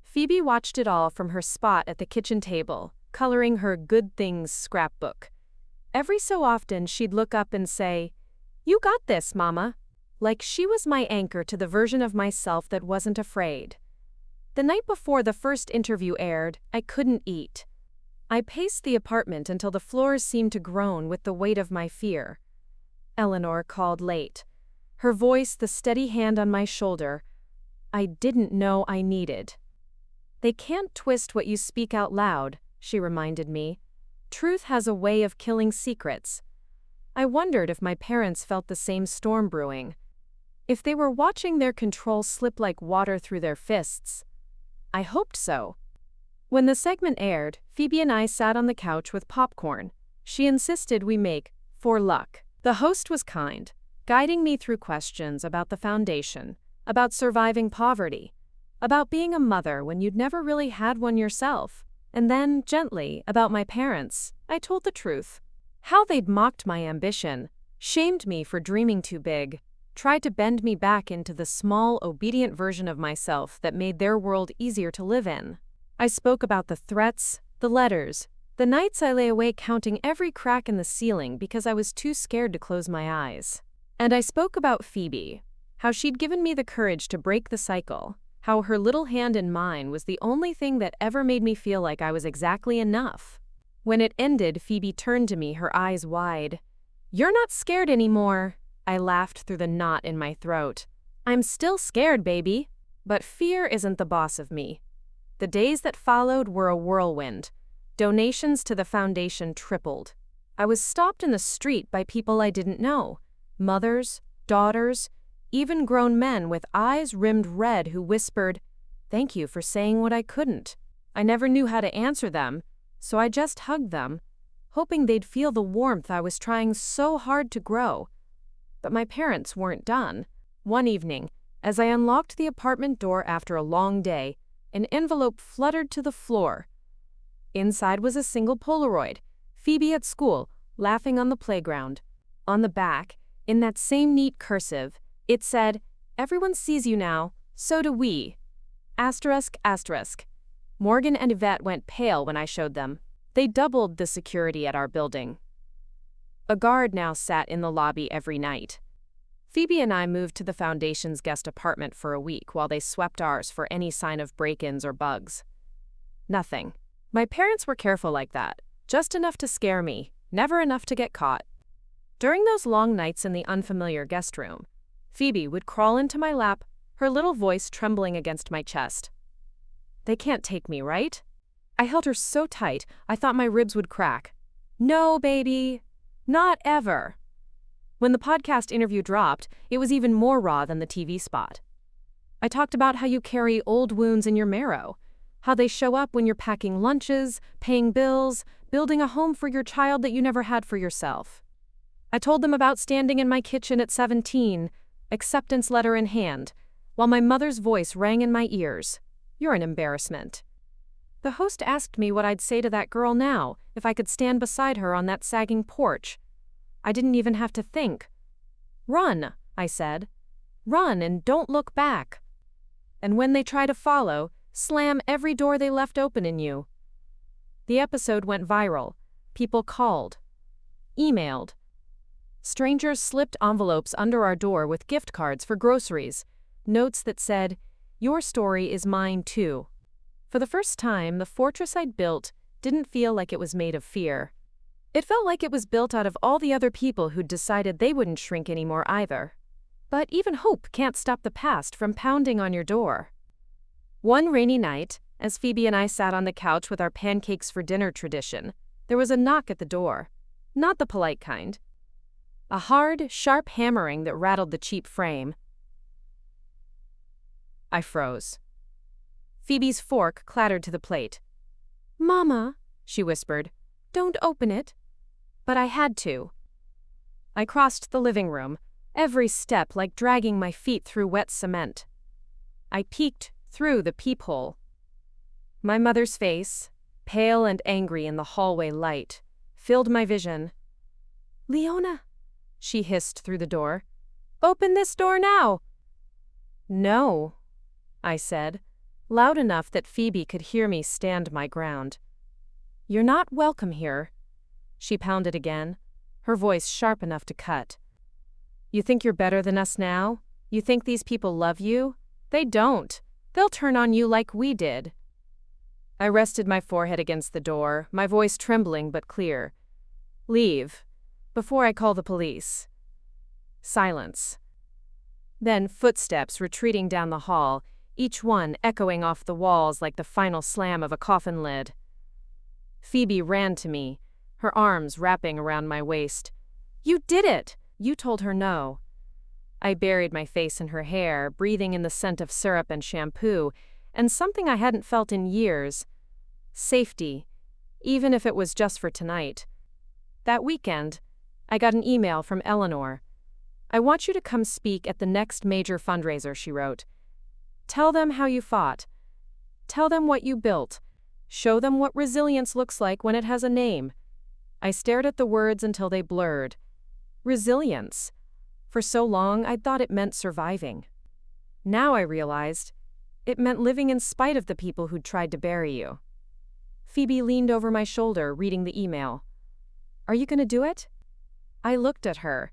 A: Phoebe watched it all from her spot at the kitchen table, coloring her good things scrapbook. Every so often she'd look up and say, "You got this, Mama," like she was my anchor to the version of myself that wasn't afraid. The night before the first interview aired, I couldn't eat. I paced the apartment until the floors seemed to groan with the weight of my fear. Eleanor called late. Her voice the steady hand on my shoulder. I didn't know I needed. "They can't twist what you speak out loud," she reminded me. "Truth has a way of killing secrets." I wondered if my parents felt the same storm brewing. If they were watching their control slip like water through their fists. I hoped so. When the segment aired, Phoebe and I sat on the couch with popcorn. She insisted we make "For Luck." The host was kind, guiding me through questions about the foundation, about surviving poverty, about being a mother when you'd never really had one yourself, and then, gently, about my parents. I told the truth. How they'd mocked my ambition, shamed me for dreaming too big, tried to bend me back into the small, obedient version of myself that made their world easier to live in. I spoke about the threats, the letters, the nights I lay awake counting every crack in the ceiling because I was too scared to close my eyes. And I spoke about Phoebe, how she'd given me the courage to break the cycle, how her little hand in mine was the only thing that ever made me feel like I was exactly enough. When it ended, Phoebe turned to me, her eyes wide. "You're not scared anymore." I laughed through the knot in my throat. "I'm still scared, baby. But fear isn't the boss of me." The days that followed were a whirlwind. Donations to the foundation tripled. I was stopped in the street by people I didn't know. Mothers, daughters, even grown men with eyes rimmed red who whispered, "Thank you for saying what I couldn't." I never knew how to answer them, so I just hugged them, hoping they'd feel the warmth I was trying so hard to grow. But my parents weren't done. One evening, as I unlocked the apartment door after a long day, an envelope fluttered to the floor. Inside was a single Polaroid, Phoebe at school, laughing on the playground. On the back, in that same neat cursive, it said, "Everyone sees you now, so do we." Asterisk, asterisk. Morgan and Yvette went pale when I showed them. They doubled the security at our building. A guard now sat in the lobby every night. Phoebe and I moved to the Foundation's guest apartment for a week while they swept ours for any sign of break-ins or bugs. Nothing. My parents were careful like that, just enough to scare me, never enough to get caught. During those long nights in the unfamiliar guest room, Phoebe would crawl into my lap, her little voice trembling against my chest. "They can't take me, right?" I held her so tight, I thought my ribs would crack. "No, baby. Not ever." When the podcast interview dropped, it was even more raw than the TV spot. I talked about how you carry old wounds in your marrow, how they show up when you're packing lunches, paying bills, building a home for your child that you never had for yourself. I told them about standing in my kitchen at 17, acceptance letter in hand, while my mother's voice rang in my ears. "You're an embarrassment." The host asked me what I'd say to that girl now, if I could stand beside her on that sagging porch. I didn't even have to think. "Run," I said. "Run and don't look back. And when they try to follow, slam every door they left open in you." The episode went viral. People called, emailed. Strangers slipped envelopes under our door with gift cards for groceries, notes that said, "Your story is mine too." For the first time, the fortress I'd built didn't feel like it was made of fear. It felt like it was built out of all the other people who'd decided they wouldn't shrink anymore either. But even hope can't stop the past from pounding on your door. One rainy night, as Phoebe and I sat on the couch with our pancakes for dinner tradition, there was a knock at the door. Not the polite kind. A hard, sharp hammering that rattled the cheap frame. I froze. Phoebe's fork clattered to the plate. "Mama," she whispered, "don't open it." But I had to. I crossed the living room, every step like dragging my feet through wet cement. I peeked through the peephole. My mother's face, pale and angry in the hallway light, filled my vision. "Leona," she hissed through the door. "Open this door now." "No," I said, loud enough that Phoebe could hear me stand my ground. "You're not welcome here." She pounded again, her voice sharp enough to cut. "You think you're better than us now? You think these people love you? They don't. They'll turn on you like we did." I rested my forehead against the door, my voice trembling but clear. "Leave, before I call the police." Silence. Then footsteps retreating down the hall, each one echoing off the walls like the final slam of a coffin lid. Phoebe ran to me, her arms wrapping around my waist. "You did it!" You told her no. I buried my face in her hair, breathing in the scent of syrup and shampoo, and something I hadn't felt in years. Safety, even if it was just for tonight. That weekend, I got an email from Eleanor. "I want you to come speak at the next major fundraiser," she wrote. "Tell them how you fought. Tell them what you built. Show them what resilience looks like when it has a name." I stared at the words until they blurred. Resilience. For so long, I'd thought it meant surviving. Now I realized it meant living in spite of the people who'd tried to bury you. Phoebe leaned over my shoulder, reading the email. "Are you going to do it?" I looked at her,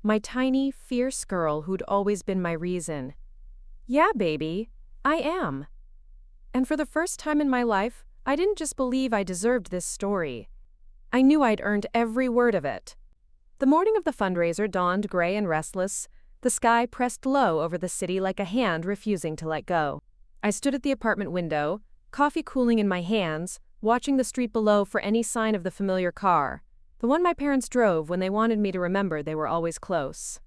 A: my tiny, fierce girl who'd always been my reason. Yeah, baby, I am. And for the first time in my life, I didn't just believe I deserved this story. I knew I'd earned every word of it. The morning of the fundraiser dawned gray and restless, the sky pressed low over the city like a hand refusing to let go. I stood at the apartment window, coffee cooling in my hands, watching the street below for any sign of the familiar car, the one my parents drove when they wanted me to remember they were always close.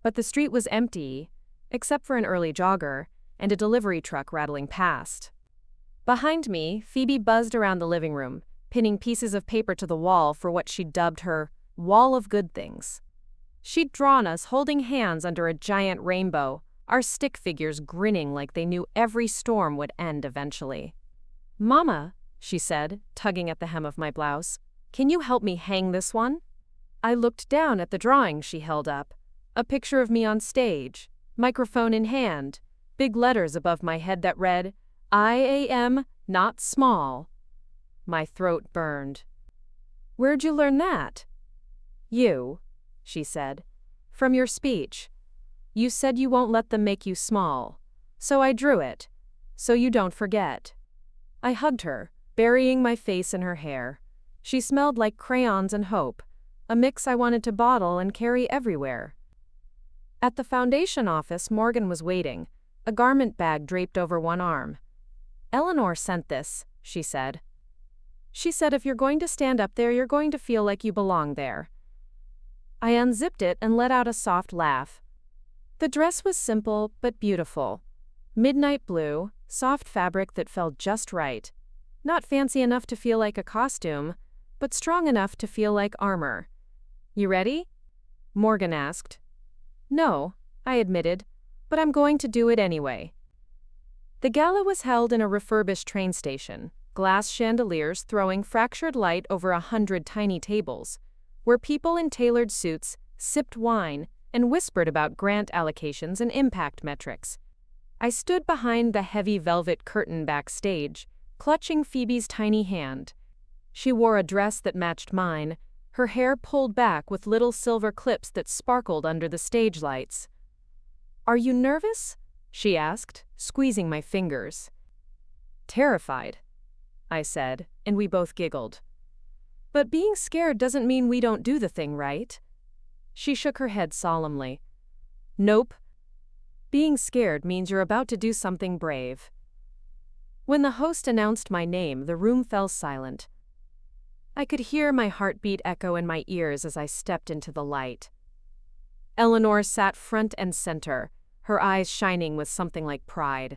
A: But the street was empty, except for an early jogger and a delivery truck rattling past. Behind me, Phoebe buzzed around the living room, pinning pieces of paper to the wall for what she'd dubbed her wall of good things. She'd drawn us holding hands under a giant rainbow, our stick figures grinning like they knew every storm would end eventually. "Mama," she said, tugging at the hem of my blouse, "can you help me hang this one?" I looked down at the drawing she held up, a picture of me on stage, microphone in hand, big letters above my head that read, "I am not small." My throat burned. "Where'd you learn that?" "You," she said. "From your speech. You said you won't let them make you small. So I drew it. So you don't forget." I hugged her, burying my face in her hair. She smelled like crayons and hope, a mix I wanted to bottle and carry everywhere. At the foundation office, Morgan was waiting, a garment bag draped over one arm. "Eleanor sent this," she said. "She said if you're going to stand up there, you're going to feel like you belong there." I unzipped it and let out a soft laugh. The dress was simple but beautiful. Midnight blue, soft fabric that felt just right. Not fancy enough to feel like a costume, but strong enough to feel like armor. "You ready?" Morgan asked. "No," I admitted, "but I'm going to do it anyway." The gala was held in a refurbished train station, glass chandeliers throwing fractured light over 100 tiny tables, where people in tailored suits sipped wine and whispered about grant allocations and impact metrics. I stood behind the heavy velvet curtain backstage, clutching Phoebe's tiny hand. She wore a dress that matched mine, her hair pulled back with little silver clips that sparkled under the stage lights. "Are you nervous?" she asked, squeezing my fingers. "Terrified," I said, and we both giggled. "But being scared doesn't mean we don't do the thing, right?" She shook her head solemnly. "Nope. Being scared means you're about to do something brave." When the host announced my name, the room fell silent. I could hear my heartbeat echo in my ears as I stepped into the light. Eleanor sat front and center, her eyes shining with something like pride.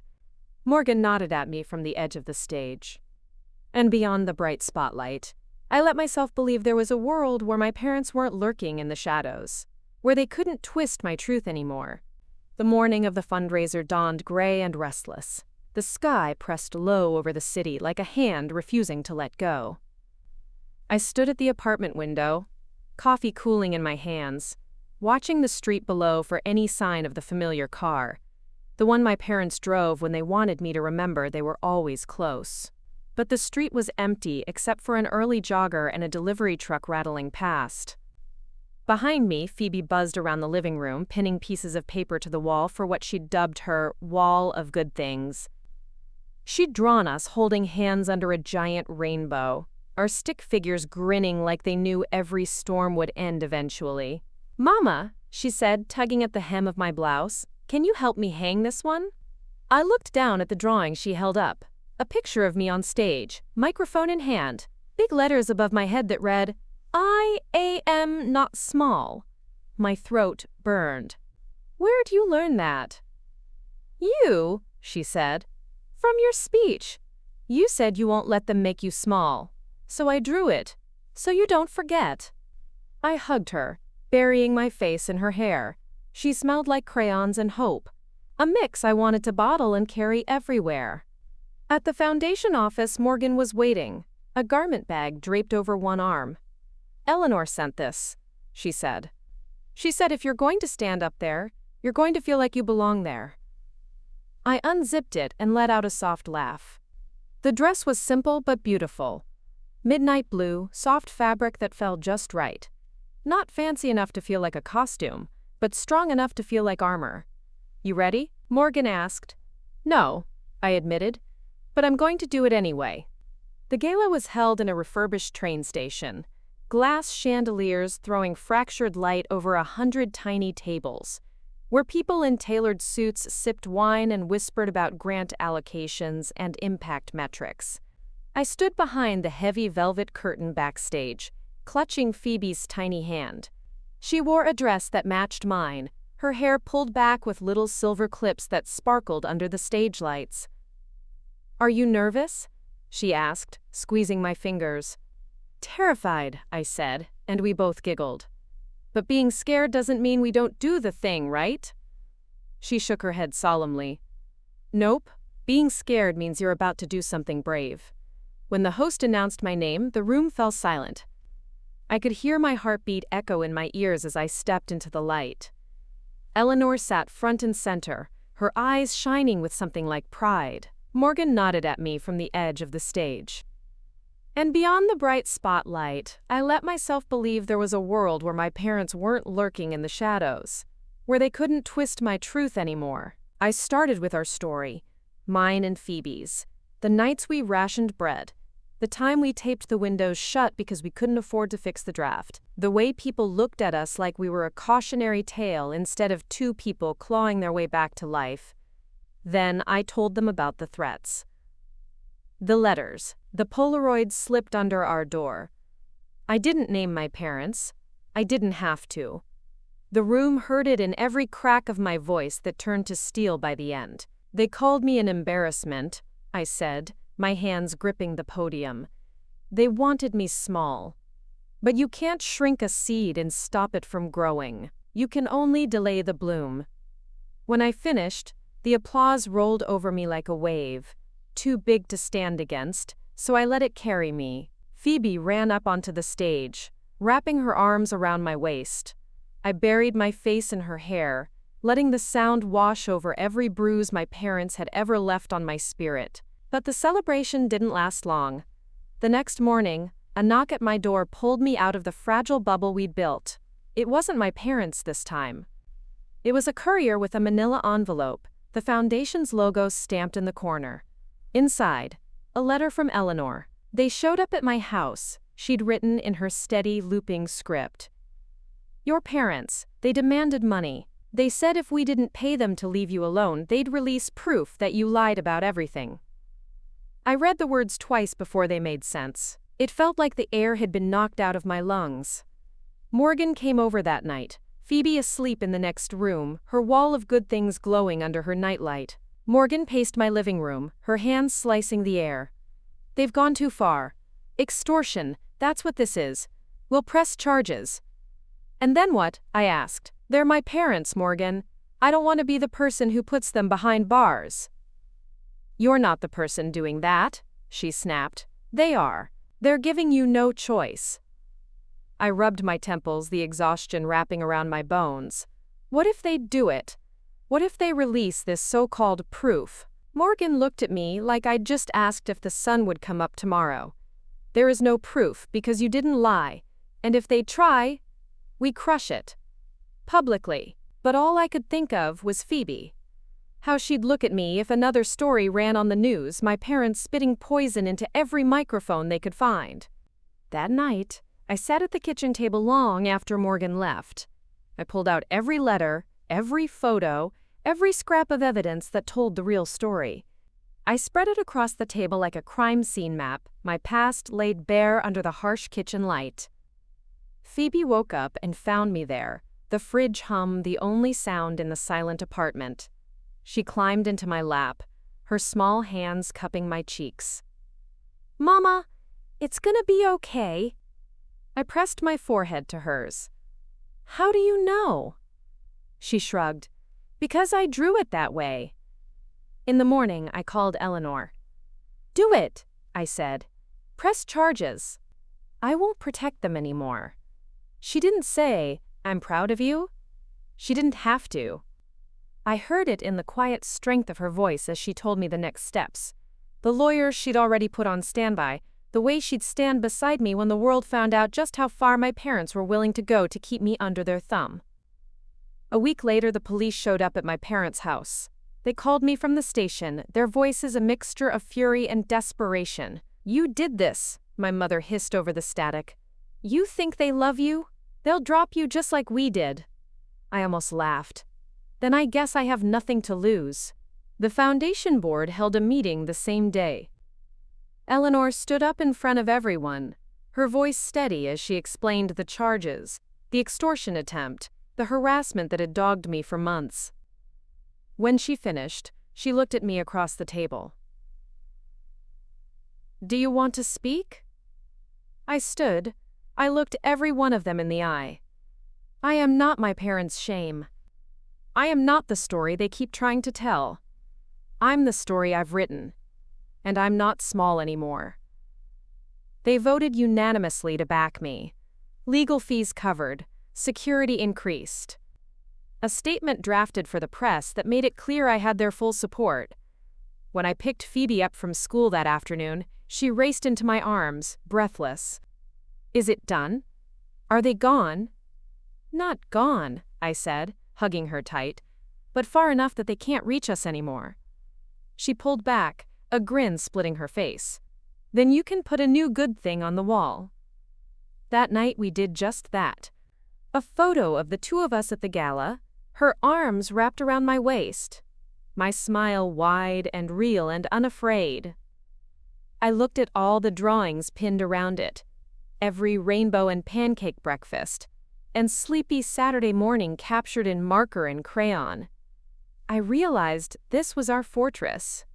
A: Morgan nodded at me from the edge of the stage. And beyond the bright spotlight, I let myself believe there was a world where my parents weren't lurking in the shadows, where they couldn't twist my truth anymore. The morning of the fundraiser dawned gray and restless. The sky pressed low over the city like a hand refusing to let go. I stood at the apartment window, coffee cooling in my hands, watching the street below for any sign of the familiar car, the one my parents drove when they wanted me to remember they were always close. But the street was empty except for an early jogger and a delivery truck rattling past. Behind me, Phoebe buzzed around the living room, pinning pieces of paper to the wall for what she'd dubbed her wall of good things. She'd drawn us holding hands under a giant rainbow, our stick figures grinning like they knew every storm would end eventually. "Mama," she said, tugging at the hem of my blouse, "can you help me hang this one?" I looked down at the drawing she held up, a picture of me on stage, microphone in hand, big letters above my head that read, "I am not small." My throat burned. "Where'd you learn that?" "You," she said. "From your speech. You said you won't let them make you small. So I drew it. So you don't forget." I hugged her, burying my face in her hair. She smelled like crayons and hope, a mix I wanted to bottle and carry everywhere. At the foundation office, Morgan was waiting, a garment bag draped over one arm. "Eleanor sent this," she said. "She said if you're going to stand up there, you're going to feel like you belong there." I unzipped it and let out a soft laugh. The dress was simple but beautiful. Midnight blue, soft fabric that felt just right. Not fancy enough to feel like a costume, but strong enough to feel like armor. You ready? Morgan asked. No, I admitted, but I'm going to do it anyway. The gala was held in a refurbished train station, glass chandeliers throwing fractured light over 100 tiny tables, where people in tailored suits sipped wine and whispered about grant allocations and impact metrics. I stood behind the heavy velvet curtain backstage, clutching Phoebe's tiny hand. She wore a dress that matched mine, her hair pulled back with little silver clips that sparkled under the stage lights. Are you nervous? She asked, squeezing my fingers. Terrified, I said, and we both giggled. But being scared doesn't mean we don't do the thing, right? She shook her head solemnly. Nope, being scared means you're about to do something brave. When the host announced my name, the room fell silent. I could hear my heartbeat echo in my ears as I stepped into the light. Eleanor sat front and center, her eyes shining with something like pride. Morgan nodded at me from the edge of the stage. And beyond the bright spotlight, I let myself believe there was a world where my parents weren't lurking in the shadows, where they couldn't twist my truth anymore. I started with our story, mine and Phoebe's, the nights we rationed bread, the time we taped the windows shut because we couldn't afford to fix the draft, the way people looked at us like we were a cautionary tale instead of two people clawing their way back to life. Then I told them about the threats. The letters, the Polaroids slipped under our door. I didn't name my parents. I didn't have to. The room heard it in every crack of my voice that turned to steel by the end. They called me an embarrassment, I said, my hands gripping the podium. They wanted me small. But you can't shrink a seed and stop it from growing. You can only delay the bloom. When I finished, the applause rolled over me like a wave, too big to stand against, so I let it carry me. Phoebe ran up onto the stage, wrapping her arms around my waist. I buried my face in her hair, letting the sound wash over every bruise my parents had ever left on my spirit. But the celebration didn't last long. The next morning, a knock at my door pulled me out of the fragile bubble we'd built. It wasn't my parents this time. It was a courier with a manila envelope, the foundation's logo stamped in the corner. Inside, a letter from Eleanor. They showed up at my house, she'd written in her steady, looping script. Your parents, they demanded money. They said if we didn't pay them to leave you alone, they'd release proof that you lied about everything. I read the words twice before they made sense. It felt like the air had been knocked out of my lungs. Morgan came over that night, Phoebe asleep in the next room, her wall of good things glowing under her nightlight. Morgan paced my living room, her hands slicing the air. They've gone too far. Extortion, that's what this is. We'll press charges. And then what? I asked. They're my parents, Morgan. I don't want to be the person who puts them behind bars. You're not the person doing that, she snapped. They are. They're giving you no choice. I rubbed my temples, the exhaustion wrapping around my bones. What if they do it? What if they release this so-called proof? Morgan looked at me like I'd just asked if the sun would come up tomorrow. There is no proof because you didn't lie, and if they try, we crush it. Publicly. But all I could think of was Phoebe. How she'd look at me if another story ran on the news, my parents spitting poison into every microphone they could find. That night, I sat at the kitchen table long after Morgan left. I pulled out every letter, every photo, every scrap of evidence that told the real story. I spread it across the table like a crime scene map, my past laid bare under the harsh kitchen light. Phoebe woke up and found me there, the fridge hum the only sound in the silent apartment. She climbed into my lap, her small hands cupping my cheeks. Mama, it's gonna be okay. I pressed my forehead to hers. How do you know? She shrugged. Because I drew it that way. In the morning, I called Eleanor. Do it, I said. Press charges. I won't protect them anymore. She didn't say, I'm proud of you. She didn't have to. I heard it in the quiet strength of her voice as she told me the next steps. The lawyers she'd already put on standby, the way she'd stand beside me when the world found out just how far my parents were willing to go to keep me under their thumb. A week later, the police showed up at my parents' house. They called me from the station, their voices a mixture of fury and desperation. "You did this," my mother hissed over the static. "You think they love you? They'll drop you just like we did." I almost laughed. Then I guess I have nothing to lose. The foundation board held a meeting the same day. Eleanor stood up in front of everyone, her voice steady as she explained the charges, the extortion attempt, the harassment that had dogged me for months. When she finished, she looked at me across the table. "Do you want to speak?" I stood. I looked every one of them in the eye. I am not my parents' shame. I am not the story they keep trying to tell. I'm the story I've written. And I'm not small anymore. They voted unanimously to back me. Legal fees covered, security increased. A statement drafted for the press that made it clear I had their full support. When I picked Phoebe up from school that afternoon, she raced into my arms, breathless. "Is it done? Are they gone?" "Not gone," I said, hugging her tight, "but far enough that they can't reach us anymore." She pulled back, a grin splitting her face. "Then you can put a new good thing on the wall." That night we did just that. A photo of the two of us at the gala, her arms wrapped around my waist, my smile wide and real and unafraid. I looked at all the drawings pinned around it, every rainbow and pancake breakfast, and sleepy Saturday morning captured in marker and crayon. I realized this was our fortress.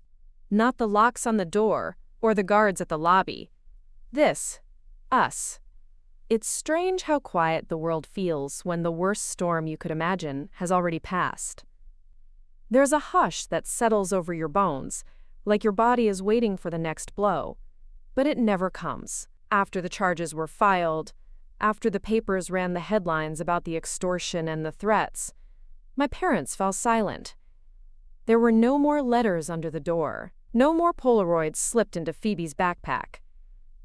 A: Not the locks on the door or the guards at the lobby. This, us. It's strange how quiet the world feels when the worst storm you could imagine has already passed. There's a hush that settles over your bones, like your body is waiting for the next blow. But it never comes. After the charges were filed, after the papers ran the headlines about the extortion and the threats, my parents fell silent. There were no more letters under the door, no more Polaroids slipped into Phoebe's backpack,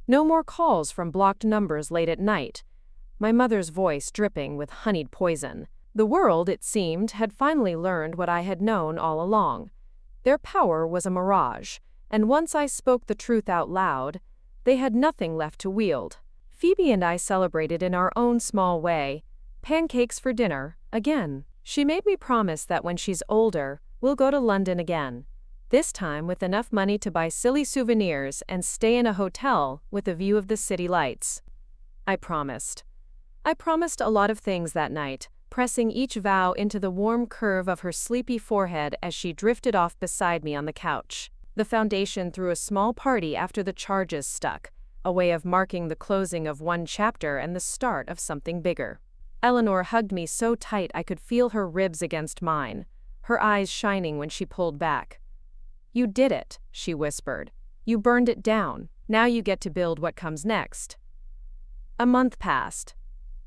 A: no more calls from blocked numbers late at night, my mother's voice dripping with honeyed poison. The world, it seemed, had finally learned what I had known all along. Their power was a mirage, and once I spoke the truth out loud, they had nothing left to wield. Phoebe and I celebrated in our own small way. Pancakes for dinner, again. She made me promise that when she's older, we'll go to London again. This time with enough money to buy silly souvenirs and stay in a hotel with a view of the city lights. I promised. I promised a lot of things that night, pressing each vow into the warm curve of her sleepy forehead as she drifted off beside me on the couch. The foundation threw a small party after the charges stuck, a way of marking the closing of one chapter and the start of something bigger. Eleanor hugged me so tight I could feel her ribs against mine, her eyes shining when she pulled back. "You did it," she whispered. "You burned it down. Now you get to build what comes next." A month passed.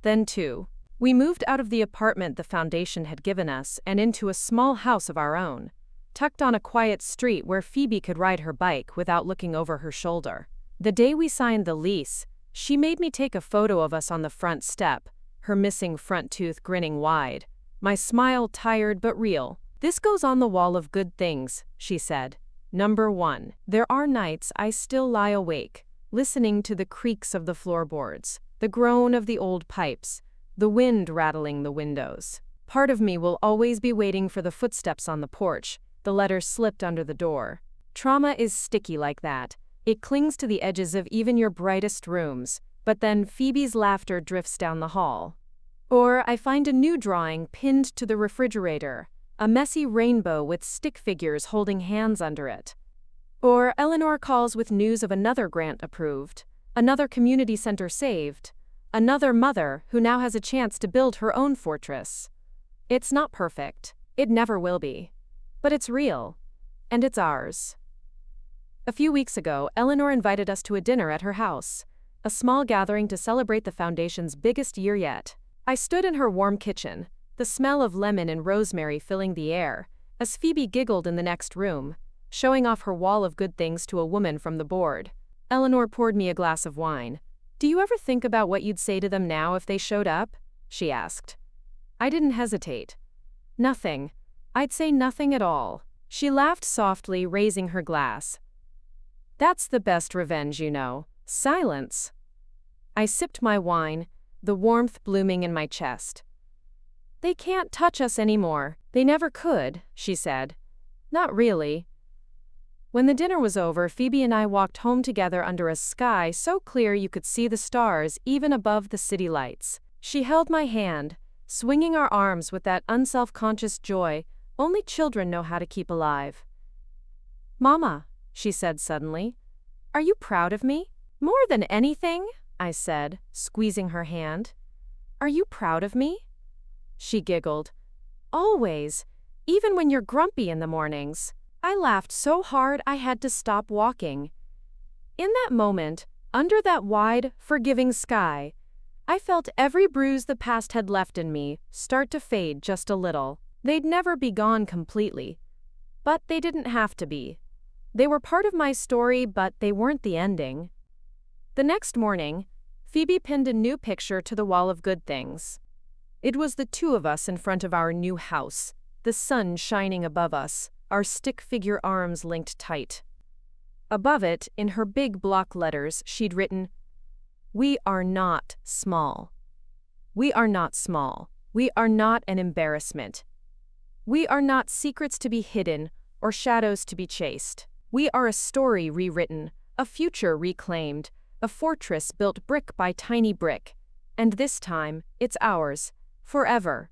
A: Then 2. We moved out of the apartment the foundation had given us and into a small house of our own, tucked on a quiet street where Phoebe could ride her bike without looking over her shoulder. The day we signed the lease, she made me take a photo of us on the front step, her missing front tooth grinning wide, my smile tired but real. "This goes on the wall of good things," she said. Number 1. There are nights I still lie awake, listening to the creaks of the floorboards, the groan of the old pipes, the wind rattling the windows. Part of me will always be waiting for the footsteps on the porch, the letter slipped under the door. Trauma is sticky like that. It clings to the edges of even your brightest rooms, but then Phoebe's laughter drifts down the hall. Or I find a new drawing pinned to the refrigerator, a messy rainbow with stick figures holding hands under it. Or Eleanor calls with news of another grant approved, another community center saved, another mother who now has a chance to build her own fortress. It's not perfect. It never will be. But it's real. And it's ours. A few weeks ago, Eleanor invited us to a dinner at her house, a small gathering to celebrate the foundation's biggest year yet. I stood in her warm kitchen, the smell of lemon and rosemary filling the air, as Phoebe giggled in the next room, showing off her wall of good things to a woman from the board. Eleanor poured me a glass of wine. "Do you ever think about what you'd say to them now if they showed up?" she asked. I didn't hesitate. Nothing. I'd say nothing at all. She laughed softly, raising her glass. That's the best revenge, you know. Silence. I sipped my wine, the warmth blooming in my chest. They can't touch us anymore. They never could, she said. Not really. When the dinner was over, Phoebe and I walked home together under a sky so clear you could see the stars even above the city lights. She held my hand, swinging our arms with that unself-conscious joy only children know how to keep alive. "Mama," she said suddenly, "are you proud of me?" "More than anything," I said, squeezing her hand. "Are you proud of me?" She giggled. "Always, even when you're grumpy in the mornings." I laughed so hard I had to stop walking. In that moment, under that wide, forgiving sky, I felt every bruise the past had left in me start to fade just a little. They'd never be gone completely. But they didn't have to be. They were part of my story, but they weren't the ending. The next morning, Phoebe pinned a new picture to the wall of good things. It was the two of us in front of our new house, the sun shining above us, our stick-figure arms linked tight. Above it, in her big block letters, she'd written, "We are not small. We are not small. We are not an embarrassment. We are not secrets to be hidden or shadows to be chased. We are a story rewritten, a future reclaimed, a fortress built brick by tiny brick. And this time, it's ours, forever."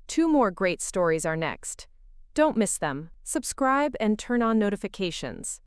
A: 2 more great stories are next. Don't miss them. Subscribe and turn on notifications.